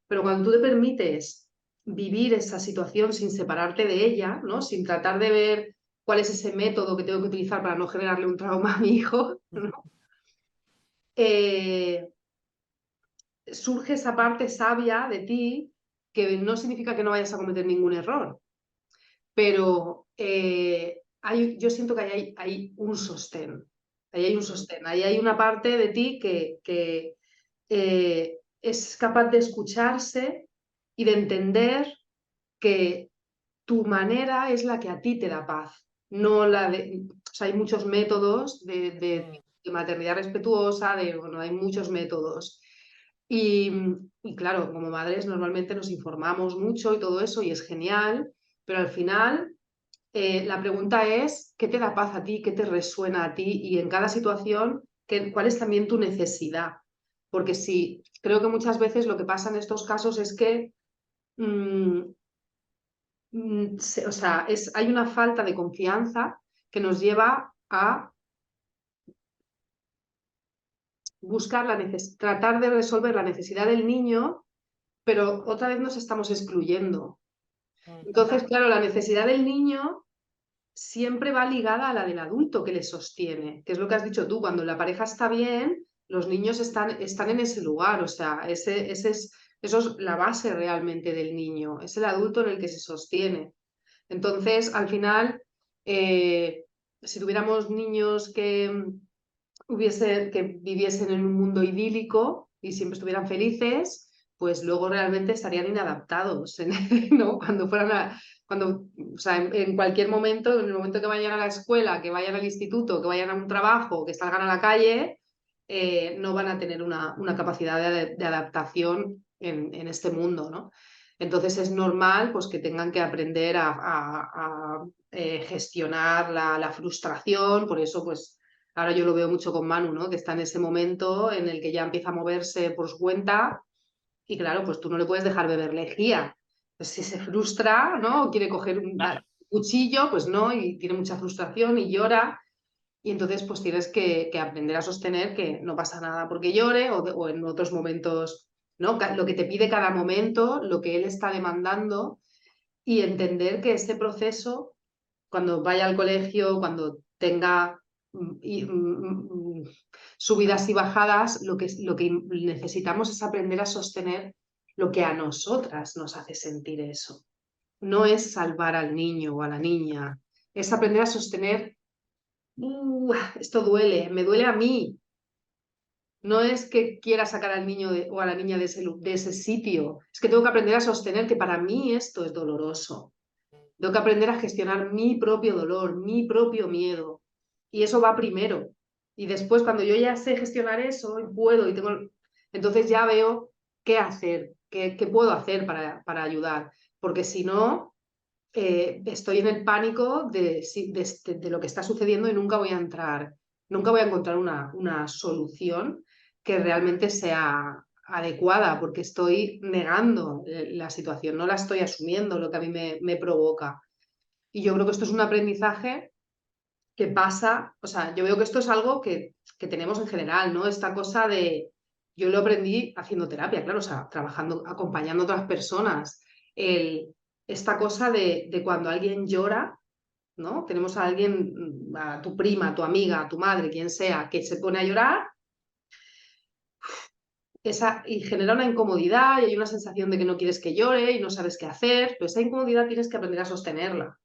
Pero cuando tú te permites vivir esa situación sin separarte de ella, ¿no? Sin tratar de ver cuál es ese método que tengo que utilizar para no generarle un trauma a mi hijo, ¿no? Eh, surge esa parte sabia de ti que no significa que no vayas a cometer ningún error, pero yo siento que hay un sostén, ahí hay un sostén, ahí hay una parte de ti que es capaz de escucharse y de entender que tu manera es la que a ti te da paz, no la de... O sea, hay muchos métodos de maternidad respetuosa, bueno, hay muchos métodos. Y, y claro, como madres normalmente nos informamos mucho y todo eso, y es genial, pero al final la pregunta es, ¿qué te da paz a ti? ¿Qué te resuena a ti? Y en cada situación, ¿cuál es también tu necesidad? Porque sí, creo que muchas veces lo que pasa en estos casos es que mm, o sea, hay una falta de confianza que nos lleva a buscar tratar de resolver la necesidad del niño, pero otra vez nos estamos excluyendo. Entonces, claro, la necesidad del niño siempre va ligada a la del adulto que le sostiene, que es lo que has dicho tú, cuando la pareja está bien, los niños están en ese lugar, o sea, eso es la base realmente del niño, es el adulto en el que se sostiene. Entonces, al final, si tuviéramos niños que viviesen en un mundo idílico y siempre estuvieran felices, pues luego realmente estarían inadaptados, ¿no? O sea, en cualquier momento, en el momento que vayan a la escuela, que vayan al instituto, que vayan a un trabajo, que salgan a la calle, no van a tener una capacidad de adaptación en este mundo, ¿no? Entonces es normal pues, que tengan que aprender a gestionar la frustración, por eso pues ahora yo lo veo mucho con Manu, ¿no? Que está en ese momento en el que ya empieza a moverse por su cuenta Y claro, pues tú no le puedes dejar beber lejía. Pues si se frustra, ¿no? O quiere coger un Claro. cuchillo, pues no, y tiene mucha frustración y llora. Y entonces pues tienes que aprender a sostener que no pasa nada porque llore o en otros momentos, ¿no? Lo que te pide cada momento, lo que él está demandando y entender que este proceso, cuando vaya al colegio, cuando tenga subidas y bajadas, lo que necesitamos es aprender a sostener lo que a nosotras nos hace sentir eso. No es salvar al niño o a la niña, es aprender a sostener, esto duele, me duele a mí. No es que quiera sacar al niño o a la niña de ese sitio, es que tengo que aprender a sostener que para mí esto es doloroso. Tengo que aprender a gestionar mi propio dolor, mi propio miedo. Y eso va primero. Y después, cuando yo ya sé gestionar eso y puedo, y tengo, entonces ya veo qué hacer, qué puedo hacer para ayudar. Porque si no, estoy en el pánico de lo que está sucediendo y nunca voy a encontrar una solución que realmente sea adecuada, porque estoy negando la situación, no la estoy asumiendo, lo que a mí me provoca. Y yo creo que esto es un aprendizaje que pasa, o sea, yo veo que esto es algo que tenemos en general, ¿no? Esta cosa de, yo lo aprendí haciendo terapia, claro, o sea, trabajando, acompañando a otras personas, esta cosa de cuando alguien llora, ¿no? Tenemos a alguien, a tu prima, a tu amiga, a tu madre, quien sea, que se pone a llorar y genera una incomodidad y hay una sensación de que no quieres que llore y no sabes qué hacer, pero esa incomodidad tienes que aprender a sostenerla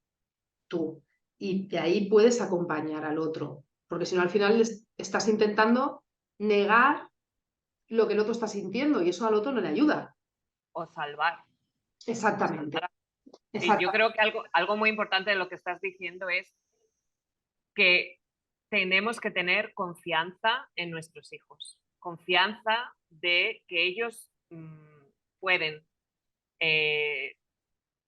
tú. Y de ahí puedes acompañar al otro, porque si no al final estás intentando negar lo que el otro está sintiendo y eso al otro no le ayuda. O salvar. O Exactamente, salvar. Sí, yo exactamente. creo que algo muy importante de lo que estás diciendo es que tenemos que tener confianza en nuestros hijos, confianza de que ellos pueden eh,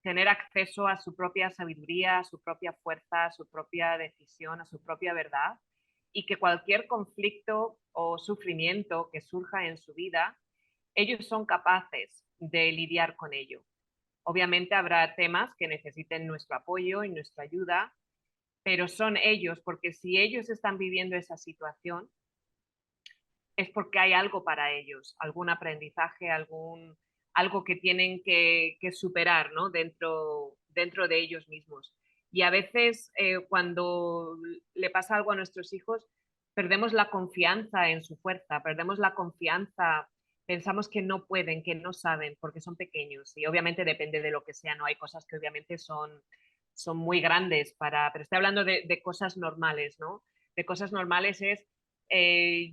tener acceso a su propia sabiduría, a su propia fuerza, a su propia decisión, a su propia verdad, y que cualquier conflicto o sufrimiento que surja en su vida, ellos son capaces de lidiar con ello. Obviamente habrá temas que necesiten nuestro apoyo y nuestra ayuda, pero son ellos, porque si ellos están viviendo esa situación, es porque hay algo para ellos, algún aprendizaje, algo que tienen que superar, ¿no? Dentro de ellos mismos. Y a veces cuando le pasa algo a nuestros hijos, perdemos la confianza en su fuerza, perdemos la confianza, pensamos que no pueden, que no saben, porque son pequeños. Y obviamente depende de lo que sea, ¿no? Hay cosas que obviamente son muy grandes pero estoy hablando de cosas normales, ¿no? De cosas normales es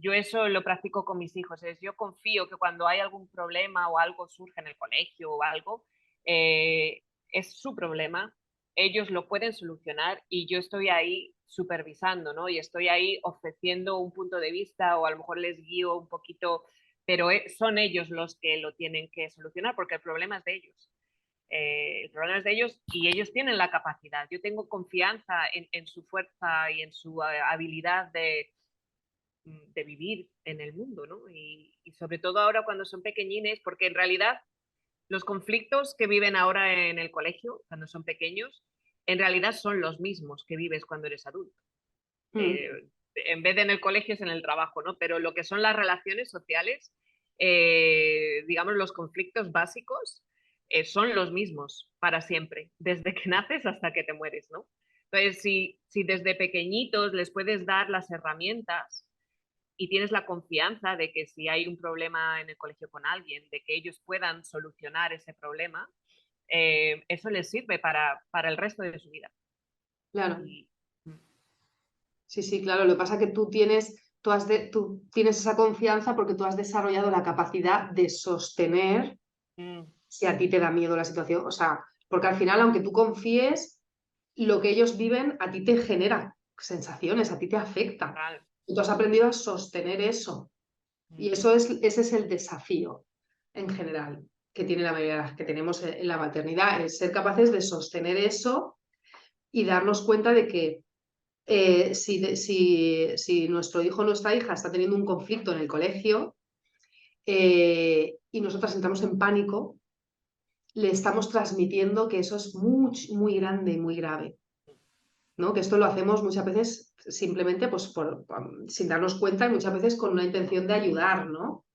yo eso lo practico con mis hijos. Yo confío que cuando hay algún problema o algo surge en el colegio o algo, eh, es su problema, ellos lo pueden solucionar y yo estoy ahí supervisando, ¿no? Y estoy ahí ofreciendo un punto de vista o a lo mejor les guío un poquito, pero son ellos los que lo tienen que solucionar porque el problema es de ellos. El problema es de ellos y ellos tienen la capacidad. Yo tengo confianza en su fuerza y en su habilidad de vivir en el mundo, ¿no? Y sobre todo ahora cuando son pequeñines, porque en realidad los conflictos que viven ahora en el colegio, cuando son pequeños, en realidad son los mismos que vives cuando eres adulto. Mm, En vez de en el colegio es en el trabajo, ¿no? Pero lo que son las relaciones sociales, digamos, los conflictos básicos son los mismos para siempre, desde que naces hasta que te mueres, ¿no? Entonces, si desde pequeñitos les puedes dar las herramientas y tienes la confianza de que si hay un problema en el colegio con alguien, de que ellos puedan solucionar ese problema, eso les sirve para el resto de su vida. claro, Y, sí, sí, claro. Lo que pasa es que tú tienes esa confianza porque tú has desarrollado la capacidad de sostener mm, si a ti te da miedo la situación. O sea, porque al final, aunque tú confíes, lo que ellos viven a ti te genera sensaciones, a ti te afecta. total, Y tú has aprendido a sostener eso. mm, Y ese es el desafío en general que tiene la mayoría de las que tenemos en la maternidad, el ser capaces de sostener eso y darnos cuenta de que si nuestro hijo o nuestra hija está teniendo un conflicto en el colegio, y nosotras entramos en pánico, le estamos transmitiendo que eso es muy, muy grande y muy grave, ¿no? Que esto lo hacemos muchas veces simplemente pues, sin darnos cuenta y muchas veces con una intención de ayudar, ¿no?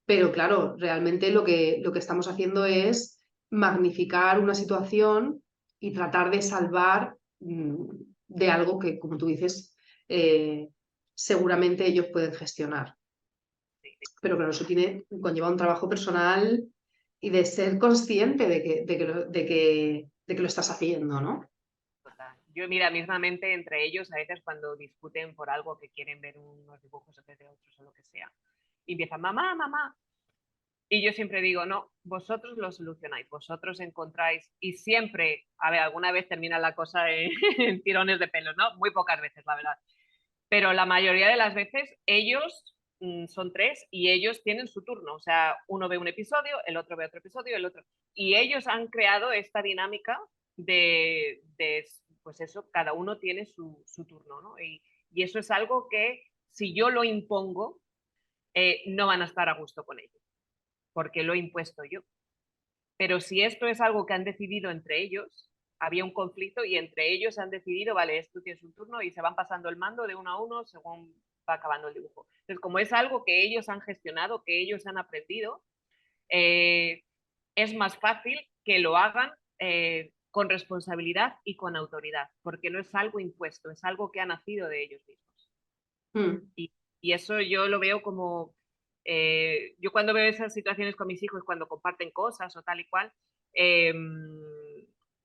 Pero claro, realmente lo que estamos haciendo es magnificar una situación y tratar de salvar de algo que, como tú dices, seguramente ellos pueden gestionar. Pero claro, eso conlleva un trabajo personal y de ser consciente de que lo estás haciendo, ¿no? Total. Yo, mira, mismamente entre ellos, a veces cuando discuten por algo que quieren ver unos dibujos en vez de otros o lo que sea, y empiezan, mamá, mamá. Y yo siempre digo, no, vosotros lo solucionáis, vosotros encontráis, y siempre, a ver, alguna vez termina la cosa en tirones de pelos, ¿no? Muy pocas veces, la verdad. Pero la mayoría de las veces ellos son tres y ellos tienen su turno. O sea, uno ve un episodio, el otro ve otro episodio, el otro. Y ellos han creado esta dinámica de pues eso, cada uno tiene su turno, ¿no? Y eso es algo que si yo lo impongo, no van a estar a gusto con ello, porque lo he impuesto yo. Pero si esto es algo que han decidido entre ellos, había un conflicto y entre ellos han decidido, vale, tú tienes un turno y se van pasando el mando de uno a uno según va acabando el dibujo. Entonces, como es algo que ellos han gestionado, que ellos han aprendido, eh, es más fácil que lo hagan con responsabilidad y con autoridad, porque no es algo impuesto, es algo que ha nacido de ellos mismos. Mm, Y, y eso yo lo veo como, yo cuando veo esas situaciones con mis hijos, cuando comparten cosas o tal y cual, eh,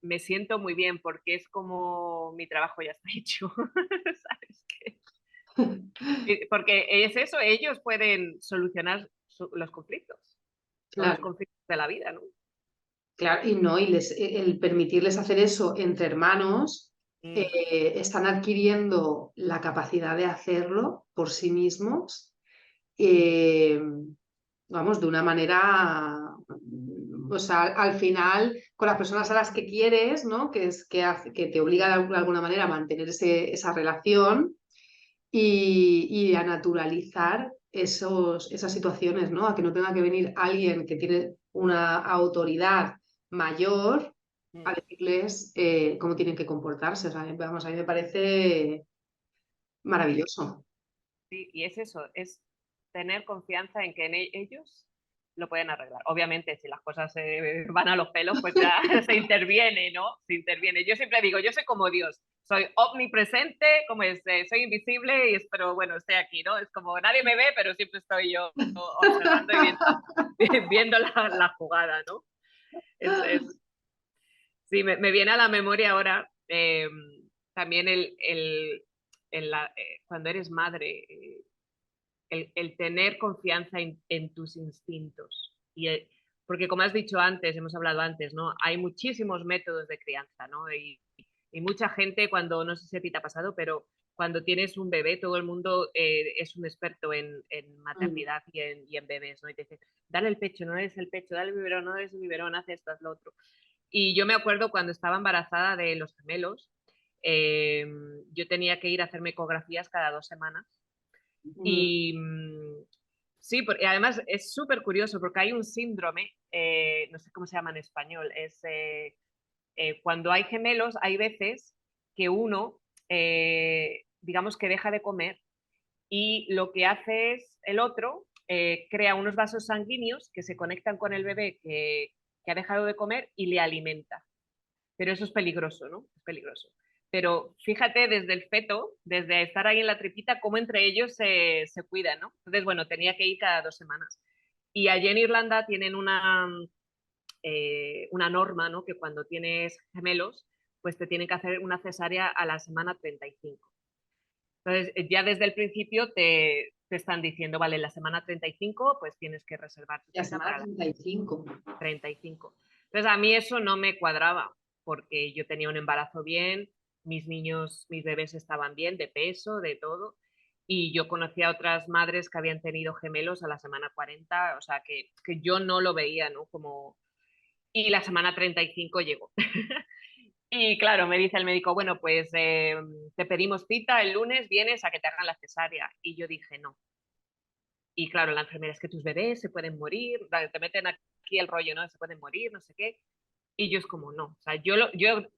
me siento muy bien porque es como mi trabajo ya está hecho. ¿Sabes qué? Porque es eso, ellos pueden solucionar los conflictos, todos los claro, conflictos de la vida, ¿no? claro, y no, el permitirles hacer eso entre hermanos, Mm, están adquiriendo la capacidad de hacerlo por sí mismos, eh, vamos, de una manera, o sea, al final, con las personas a las que quieres, ¿no? Que te obliga de alguna manera a mantener esa relación y a naturalizar esas situaciones, ¿no? A que no tenga que venir alguien que tiene una autoridad mayor a mm. decirles cómo tienen que comportarse. O sea, vamos, a mí me parece Sí, maravilloso. sí, y es eso, es tener confianza en que ellos lo pueden arreglar. Obviamente, si las cosas se van a los pelos, pues ya se interviene, ¿no? Se interviene. Yo siempre digo, yo soy como Dios, soy omnipresente, como es, soy invisible, y pero bueno, estoy aquí, ¿no? Es como nadie me ve, pero siempre estoy yo observando y viendo, viendo la jugada, ¿no? Es, sí, me viene a la memoria ahora también cuando eres madre, el tener confianza en tus instintos. Porque como has dicho antes, hemos hablado antes, ¿no? Hay muchísimos métodos de crianza, ¿no? Y mucha gente cuando, no sé si a ti te ha pasado, pero cuando tienes un bebé, todo el mundo es un experto en Mm, maternidad y en bebés, ¿no? Y te dicen, dale el pecho, no des el pecho, dale el biberón, no des el biberón, haz esto, haz lo otro. Y yo me acuerdo cuando estaba embarazada de los gemelos, eh, yo tenía que ir a hacerme ecografías cada 2 semanas mm, y sí, porque además es súper curioso porque hay un síndrome, no sé cómo se llama en español, es cuando hay gemelos, hay veces que uno, digamos que deja de comer y lo que hace es el otro, crea unos vasos sanguíneos que se conectan con el bebé que ha dejado de comer y le alimenta. Pero eso es peligroso, ¿no? Es peligroso. Pero fíjate desde el feto, desde estar ahí en la tripita, cómo entre ellos se cuidan, ¿no? Entonces, bueno, tenía que ir cada 2 semanas. Y allí en Irlanda tienen una norma, ¿no? Que cuando tienes gemelos, pues te tienen que hacer una cesárea a la semana 35. Entonces, ya desde el principio te están diciendo, vale, la semana 35, pues tienes que reservar tu la cita semana para la 35. 35. Entonces a mí eso no me cuadraba porque yo tenía un embarazo bien, mis niños, mis bebés estaban bien de peso, de todo. Y yo conocía a otras madres que habían tenido gemelos a la semana 40, o sea que yo no lo veía, ¿no? Como... Y la semana 35 llegó. Y claro, me dice el médico, bueno, pues te pedimos cita el lunes, vienes a que te hagan la cesárea. Y yo dije, no, Y claro, la enfermera, es que tus bebés se pueden morir, te meten aquí el rollo, ¿no? Se pueden morir, no sé qué. Y yo es como, no, o sea,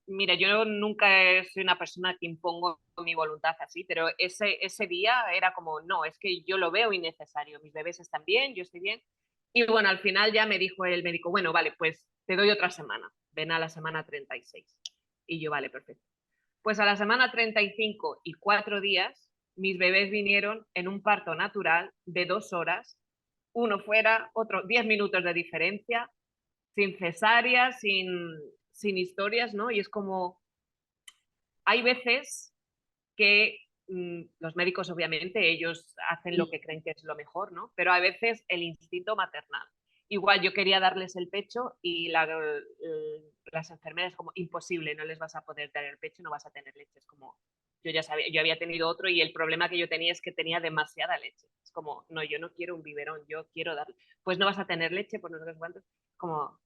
mira, yo nunca soy una persona que impongo mi voluntad así, pero ese día era como, no, es que yo lo veo innecesario, mis bebés están bien, yo estoy bien. Y bueno, al final ya me dijo el médico, bueno, vale, pues te doy otra semana, ven a la semana 36. Y yo, vale, perfecto. Pues a la semana 35 y 4 días, mis bebés vinieron en un parto natural de 2 horas, uno fuera, otro 10 minutos de diferencia, sin cesárea, sin historias, ¿no? Y es como, hay veces que los médicos, obviamente, ellos hacen lo que creen que es lo mejor, ¿no? Pero a veces el instinto maternal. Igual yo quería darles el pecho y las enfermeras como, imposible, no les vas a poder dar el pecho, no vas a tener leche. Es como, yo ya sabía, yo había tenido otro y el problema que yo tenía es que tenía demasiada leche. Es como, no, yo no quiero un biberón, yo quiero darle. Pues no vas a tener leche, pues no sé cuántos. Como,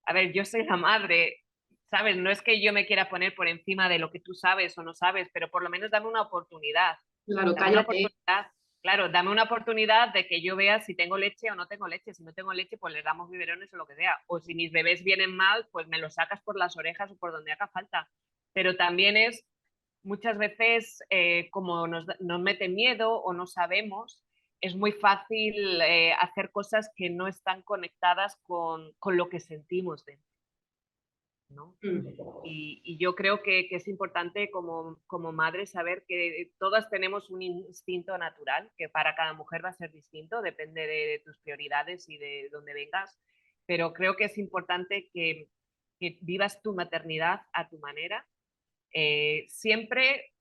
a ver, yo soy la madre, ¿sabes? No es que yo me quiera poner por encima de lo que tú sabes o no sabes, pero por lo menos dame una oportunidad. Claro, Dame una cállate. oportunidad. Claro, dame una oportunidad de que yo vea si tengo leche o no tengo leche. Si no tengo leche, pues les damos biberones o lo que sea. O si mis bebés vienen mal, pues me los sacas por las orejas o por donde haga falta. Pero también es, muchas veces, como nos mete miedo o no sabemos, es muy fácil hacer cosas que no están conectadas con lo que sentimos dentro, ¿no? Mm. Y yo creo que es importante como madre saber que todas tenemos un instinto natural, que para cada mujer va a ser distinto, depende de tus prioridades y de dónde vengas, pero creo que es importante que vivas tu maternidad a tu manera, siempre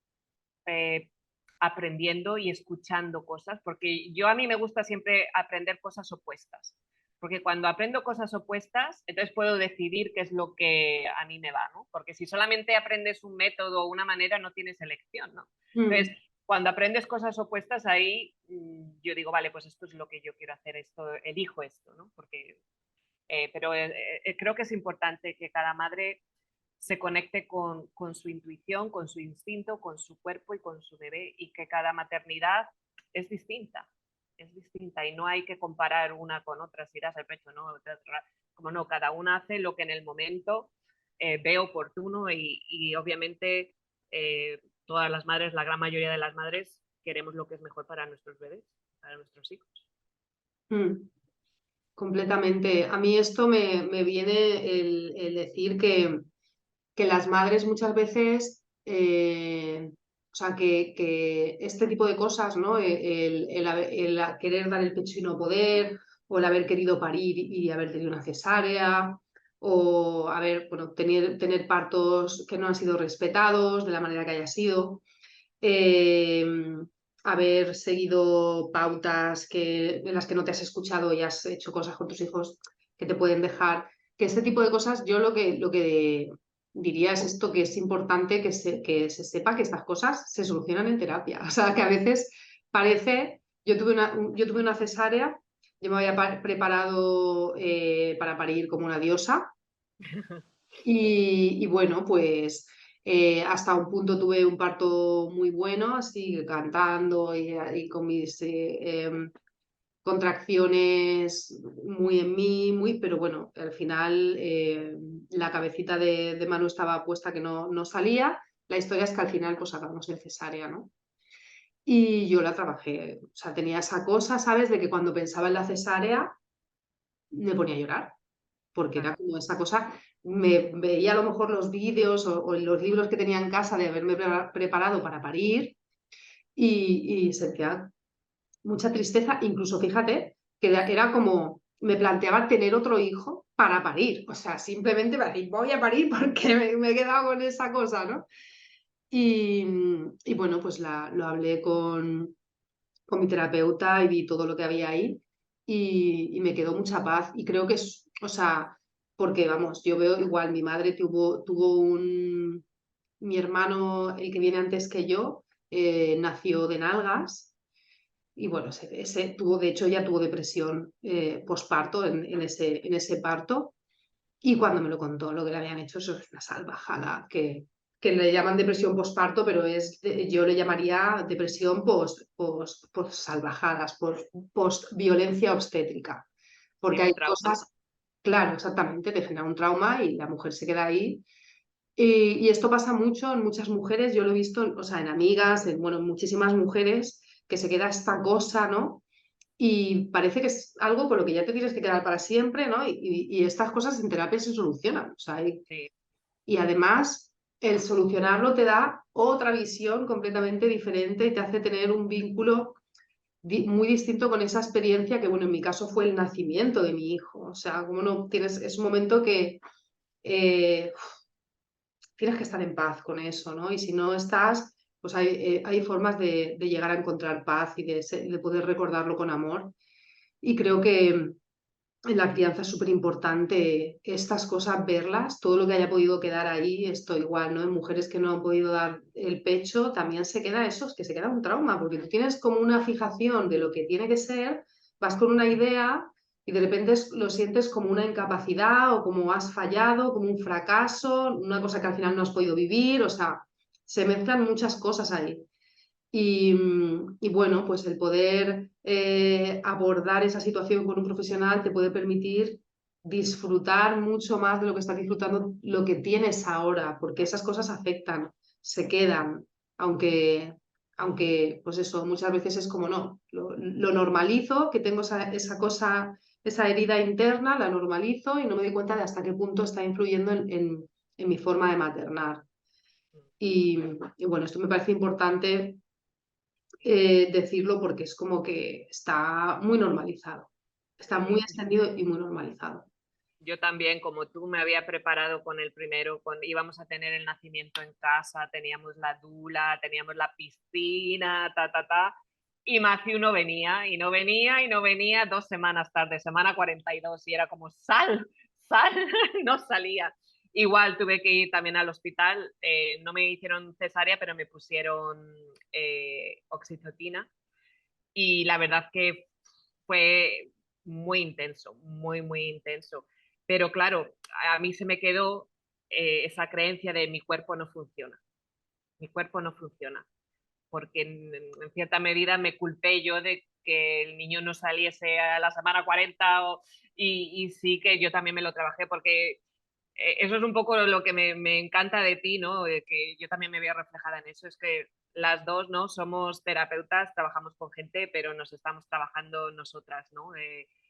eh, aprendiendo y escuchando cosas, porque a mí me gusta siempre aprender cosas opuestas, porque cuando aprendo cosas opuestas, entonces puedo decidir qué es lo que a mí me va, ¿no? Porque si solamente aprendes un método o una manera, no tienes elección, ¿no? Mm. Entonces, cuando aprendes cosas opuestas, ahí yo digo, vale, pues esto es lo que yo quiero hacer, esto, elijo esto, ¿no? Porque, pero creo que es importante que cada madre se conecte con su intuición, con su instinto, con su cuerpo y con su bebé, y que cada maternidad es distinta y no hay que comparar una con otra, si das el pecho, no, como no, cada una hace lo que en el momento ve oportuno y obviamente todas las madres, la gran mayoría de las madres, queremos lo que es mejor para nuestros bebés, para nuestros hijos. Mm. Completamente. A mí esto me viene el decir que las madres muchas veces, o sea, que este tipo de cosas, ¿no? El querer dar el pecho y no poder, o el haber querido parir y haber tenido una cesárea, o haber, bueno, tener partos que no han sido respetados de la manera que haya sido. eh, Haber seguido pautas en las que no te has escuchado y has hecho cosas con tus hijos que te pueden dejar. Que este tipo de cosas, yo lo que diría es esto, que es importante que se sepa que estas cosas se solucionan en terapia. O sea, que a veces parece, yo tuve una cesárea, yo me había preparado para parir como una diosa y bueno, pues hasta un punto tuve un parto muy bueno, así cantando y con mis contracciones muy en mí, pero bueno, al final la cabecita de Manu estaba puesta que no salía. La historia es que al final pues acabamos en cesárea, ¿no? Y yo la trabajé, o sea, tenía esa cosa, ¿sabes? De que cuando pensaba en la cesárea me ponía a llorar porque era Claro. como esa cosa, me veía a lo mejor los vídeos o los libros que tenía en casa de haberme preparado para parir y sentía mucha tristeza, incluso fíjate que era como, me planteaba tener otro hijo para parir, o sea, simplemente para decir, voy a parir porque me he quedado con esa cosa, ¿no? Y bueno, pues lo hablé con mi terapeuta y vi todo lo que había ahí y me quedó mucha paz. Y creo que es, o sea, porque vamos, yo veo igual, mi madre tuvo mi hermano, el que viene antes que yo, nació de nalgas. Y bueno, de hecho, ya tuvo depresión posparto en ese parto. Y cuando me lo contó, lo que le habían hecho, eso es una salvajada que que le llaman depresión postparto, pero yo le llamaría depresión post salvajadas, post violencia obstétrica, Sí, porque un hay trauma. cosas, claro, exactamente, te genera un trauma y la mujer se queda ahí. Y esto pasa mucho en muchas mujeres, yo lo he visto, o sea, en amigas, bueno, en muchísimas mujeres, que se queda esta cosa, ¿no? Y parece que es algo con lo que ya te tienes que quedar para siempre, ¿no? Y estas cosas en terapia se solucionan, o sea, Sí, y además el solucionarlo te da otra visión completamente diferente y te hace tener un vínculo muy distinto con esa experiencia que, bueno, en mi caso fue el nacimiento de mi hijo. O sea, como no tienes, es un momento que eh, tienes que estar en paz con eso, ¿no? Y si no estás, pues hay formas de llegar a encontrar paz y de poder recordarlo con amor. Y creo que en la crianza es súper importante estas cosas, verlas, todo lo que haya podido quedar ahí, esto igual, ¿no? En mujeres que no han podido dar el pecho, también se queda eso, es que se queda un trauma, porque tú tienes como una fijación de lo que tiene que ser, vas con una idea y de repente lo sientes como una incapacidad o como has fallado, como un fracaso, una cosa que al final no has podido vivir, o sea, se mezclan muchas cosas ahí. Y bueno, pues el poder abordar esa situación con un profesional te puede permitir disfrutar mucho más de lo que estás disfrutando, lo que tienes ahora, porque esas cosas afectan, se quedan, aunque pues eso, muchas veces es como no, lo normalizo, que tengo esa cosa, esa herida interna, la normalizo y no me doy cuenta de hasta qué punto está influyendo en mi forma de maternar. Y, y bueno, esto me parece importante decirlo porque es como que está muy normalizado, está muy sí. extendido y muy normalizado. Yo también, como tú, me había preparado con el primero, íbamos a tener el nacimiento en casa, teníamos la dula, teníamos la piscina, y Matthew no venía, y no venía, y no venía, 2 semanas tarde, semana 42, y era como, sal, sal, no salía. Igual tuve que ir también al hospital, no me hicieron cesárea, pero me pusieron oxitocina, y la verdad que fue muy intenso, muy, muy intenso. Pero claro, a mí se me quedó esa creencia de mi cuerpo no funciona, mi cuerpo no funciona, porque en cierta medida me culpé yo de que el niño no saliese a la semana 40 y sí que yo también me lo trabajé porque eso es un poco lo que me encanta de ti, ¿no? Que yo también me veo reflejada en eso, es que las dos, ¿no? Somos terapeutas, trabajamos con gente, pero nos estamos trabajando nosotras, ¿no?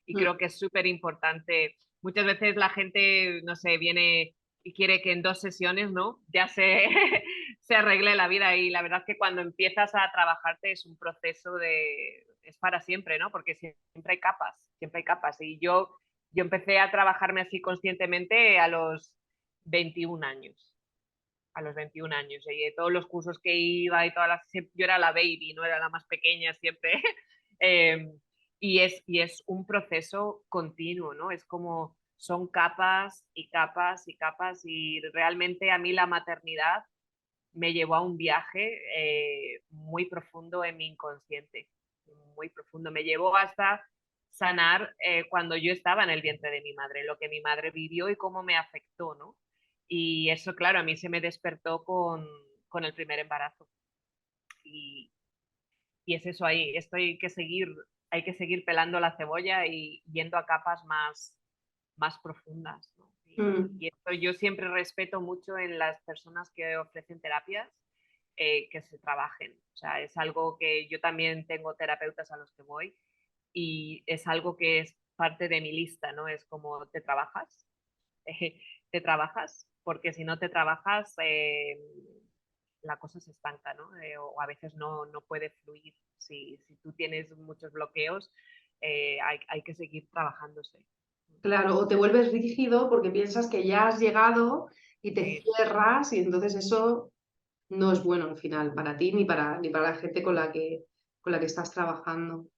Y Mm. creo que es súper importante. Muchas veces la gente, no sé, viene y quiere que en 2 sesiones, ¿no? Ya se arregle la vida y la verdad es que cuando empiezas a trabajarte es un proceso es para siempre, ¿no? Porque siempre hay capas, siempre hay capas. Y yo empecé a trabajarme así conscientemente a los 21 años. A los 21 años. Y de todos los cursos que iba y yo era la baby, no era la más pequeña siempre. eh, y es un proceso continuo, ¿no? Es como son capas y capas y capas y realmente a mí la maternidad me llevó a un viaje muy profundo en mi inconsciente, muy profundo. Me llevó hasta sanar cuando yo estaba en el vientre de mi madre, lo que mi madre vivió y cómo me afectó, ¿no? Y eso, claro, a mí se me despertó con el primer embarazo. Y, y es eso ahí, esto hay que seguir pelando la cebolla y yendo a capas más profundas, ¿no? Mm. Y esto yo siempre respeto mucho en las personas que ofrecen terapias, que se trabajen. O sea, es algo que yo también tengo terapeutas a los que voy y es algo que es parte de mi lista, ¿no? Es como, ¿te trabajas? ¿Te trabajas? Porque si no te trabajas, la cosa se estanca, ¿no? O a veces no puede fluir. Si tú tienes muchos bloqueos, hay que seguir trabajándose. Claro, o te vuelves rígido porque piensas que ya has llegado y te Sí, cierras y entonces eso no es bueno al final para ti ni para la gente con la que estás trabajando.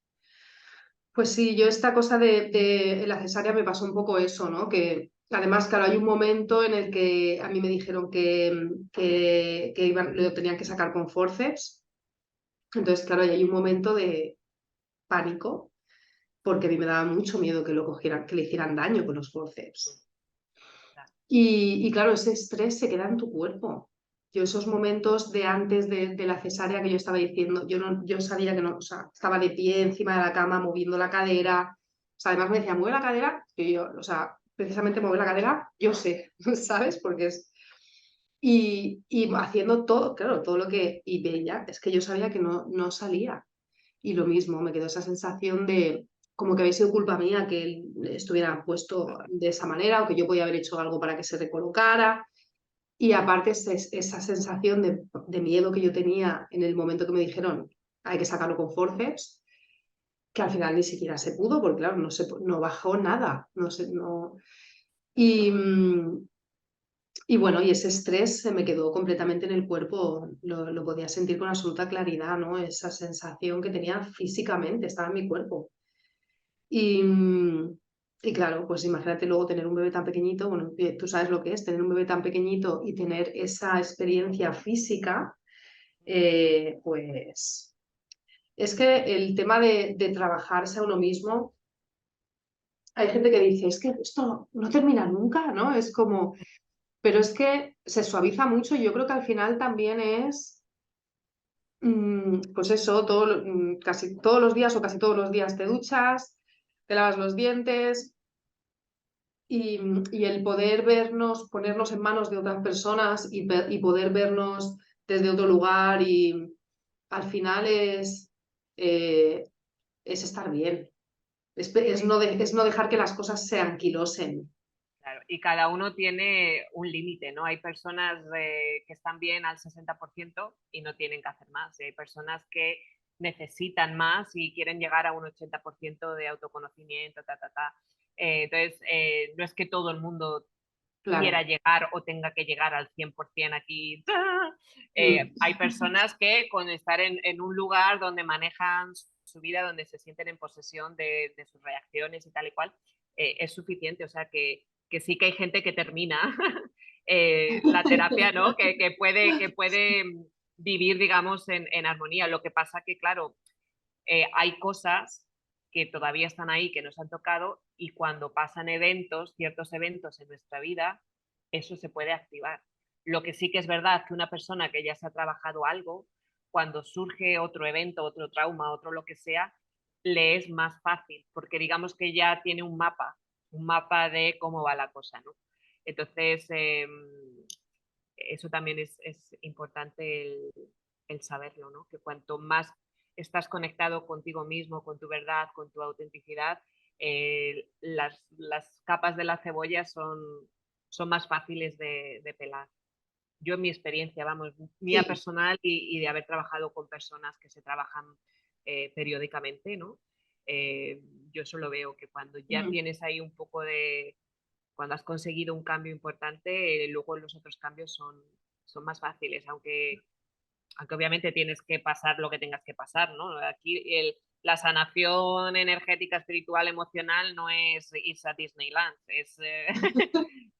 Pues sí, yo esta cosa de la cesárea me pasó un poco eso, ¿no? Que además, claro, hay un momento en el que a mí me dijeron que lo tenían que sacar con forceps. Entonces, claro, y hay un momento de pánico porque a mí me daba mucho miedo que lo cogieran, que le hicieran daño con los forceps. Y claro, ese estrés se queda en tu cuerpo. Yo esos momentos de antes de la cesárea que yo estaba diciendo, yo sabía que no, o sea, estaba de pie encima de la cama, moviendo la cadera. O sea, además me decía, mueve la cadera, que yo, o sea, precisamente mover la cadera, yo sé, ¿sabes? Porque es... Y haciendo todo, claro, todo lo que... Y veía, es que yo sabía que no salía. Y lo mismo, me quedó esa sensación de como que había sido culpa mía que él estuviera puesto de esa manera o que yo podía haber hecho algo para que se recolocara. Y aparte esa sensación de miedo que yo tenía en el momento que me dijeron hay que sacarlo con forceps, que al final ni siquiera se pudo, porque claro, no bajó nada. No sé, no... Y, y bueno, y ese estrés se me quedó completamente en el cuerpo, lo podía sentir con absoluta claridad, ¿no? Esa sensación que tenía físicamente, estaba en mi cuerpo. Y, y claro, pues imagínate luego tener un bebé tan pequeñito, bueno, tú sabes lo que es tener un bebé tan pequeñito y tener esa experiencia física, pues es que el tema de trabajarse a uno mismo, hay gente que dice, es que esto no termina nunca, ¿no? Es como, pero es que se suaviza mucho y yo creo que al final también es, pues eso, casi todos los días o casi todos los días te duchas, te lavas los dientes. Y el poder vernos, ponernos en manos de otras personas y poder vernos desde otro lugar y al final eh, es estar bien, Sí, es no dejar que las cosas se anquilosen. claro. Y cada uno tiene un límite, ¿no? Hay personas que están bien al 60% y no tienen que hacer más. Y hay personas que necesitan más y quieren llegar a un 80% de autoconocimiento, ta, ta, ta. Entonces, no es que todo el mundo quiera Claro. llegar o tenga que llegar al 100% aquí. Mm. Hay personas que con estar en un lugar donde manejan su vida, donde se sienten en posesión de sus reacciones y tal y cual, es suficiente. O sea, que sí que hay gente que termina la terapia, ¿no? Que puede vivir, digamos, en armonía. Lo que pasa que, claro, hay cosas que todavía están ahí, que nos han tocado, y cuando pasan eventos, ciertos eventos en nuestra vida, eso se puede activar. Lo que sí que es verdad que una persona que ya se ha trabajado algo, cuando surge otro evento, otro trauma, otro lo que sea, le es más fácil, porque digamos que ya tiene un mapa de cómo va la cosa, ¿no? Entonces, eso también es importante el saberlo, ¿no? Que cuanto más estás conectado contigo mismo, con tu verdad, con tu autenticidad, las capas de la cebolla son más fáciles de pelar. Yo en mi experiencia, vamos, mía Sí. personal y de haber trabajado con personas que se trabajan periódicamente, ¿no? Eh, yo solo veo que cuando ya Mm. tienes ahí un poco de, cuando has conseguido un cambio importante, luego los otros cambios son más fáciles, aunque obviamente tienes que pasar lo que tengas que pasar, ¿no? Aquí la sanación energética, espiritual, emocional no es irse a Disneyland, es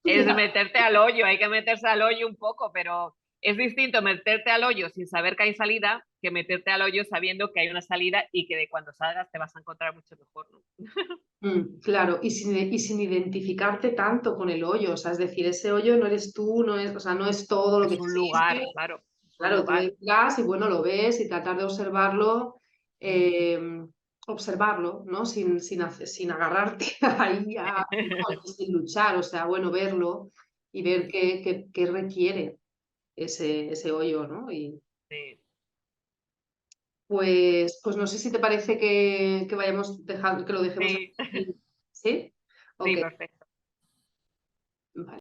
Ya. meterte al hoyo, hay que meterse al hoyo un poco, pero es distinto meterte al hoyo sin saber que hay salida que meterte al hoyo sabiendo que hay una salida y que de cuando salgas te vas a encontrar mucho mejor, ¿no? Claro, y sin identificarte tanto con el hoyo, o sea, es decir, ese hoyo no eres tú, no es, o sea, no es todo lo que Es un lugar, existe. claro, es un Claro, tú lugar. entras y bueno, lo ves y tratar de observarlo, eh, observarlo, ¿no? Sin agarrarte ahí sin luchar, o sea, bueno, verlo y ver qué requiere ese hoyo, ¿no? Y Sí, pues no sé si te parece que vayamos dejando, que lo dejemos sí, aquí. ¿Sí? Ok. sí, perfecto.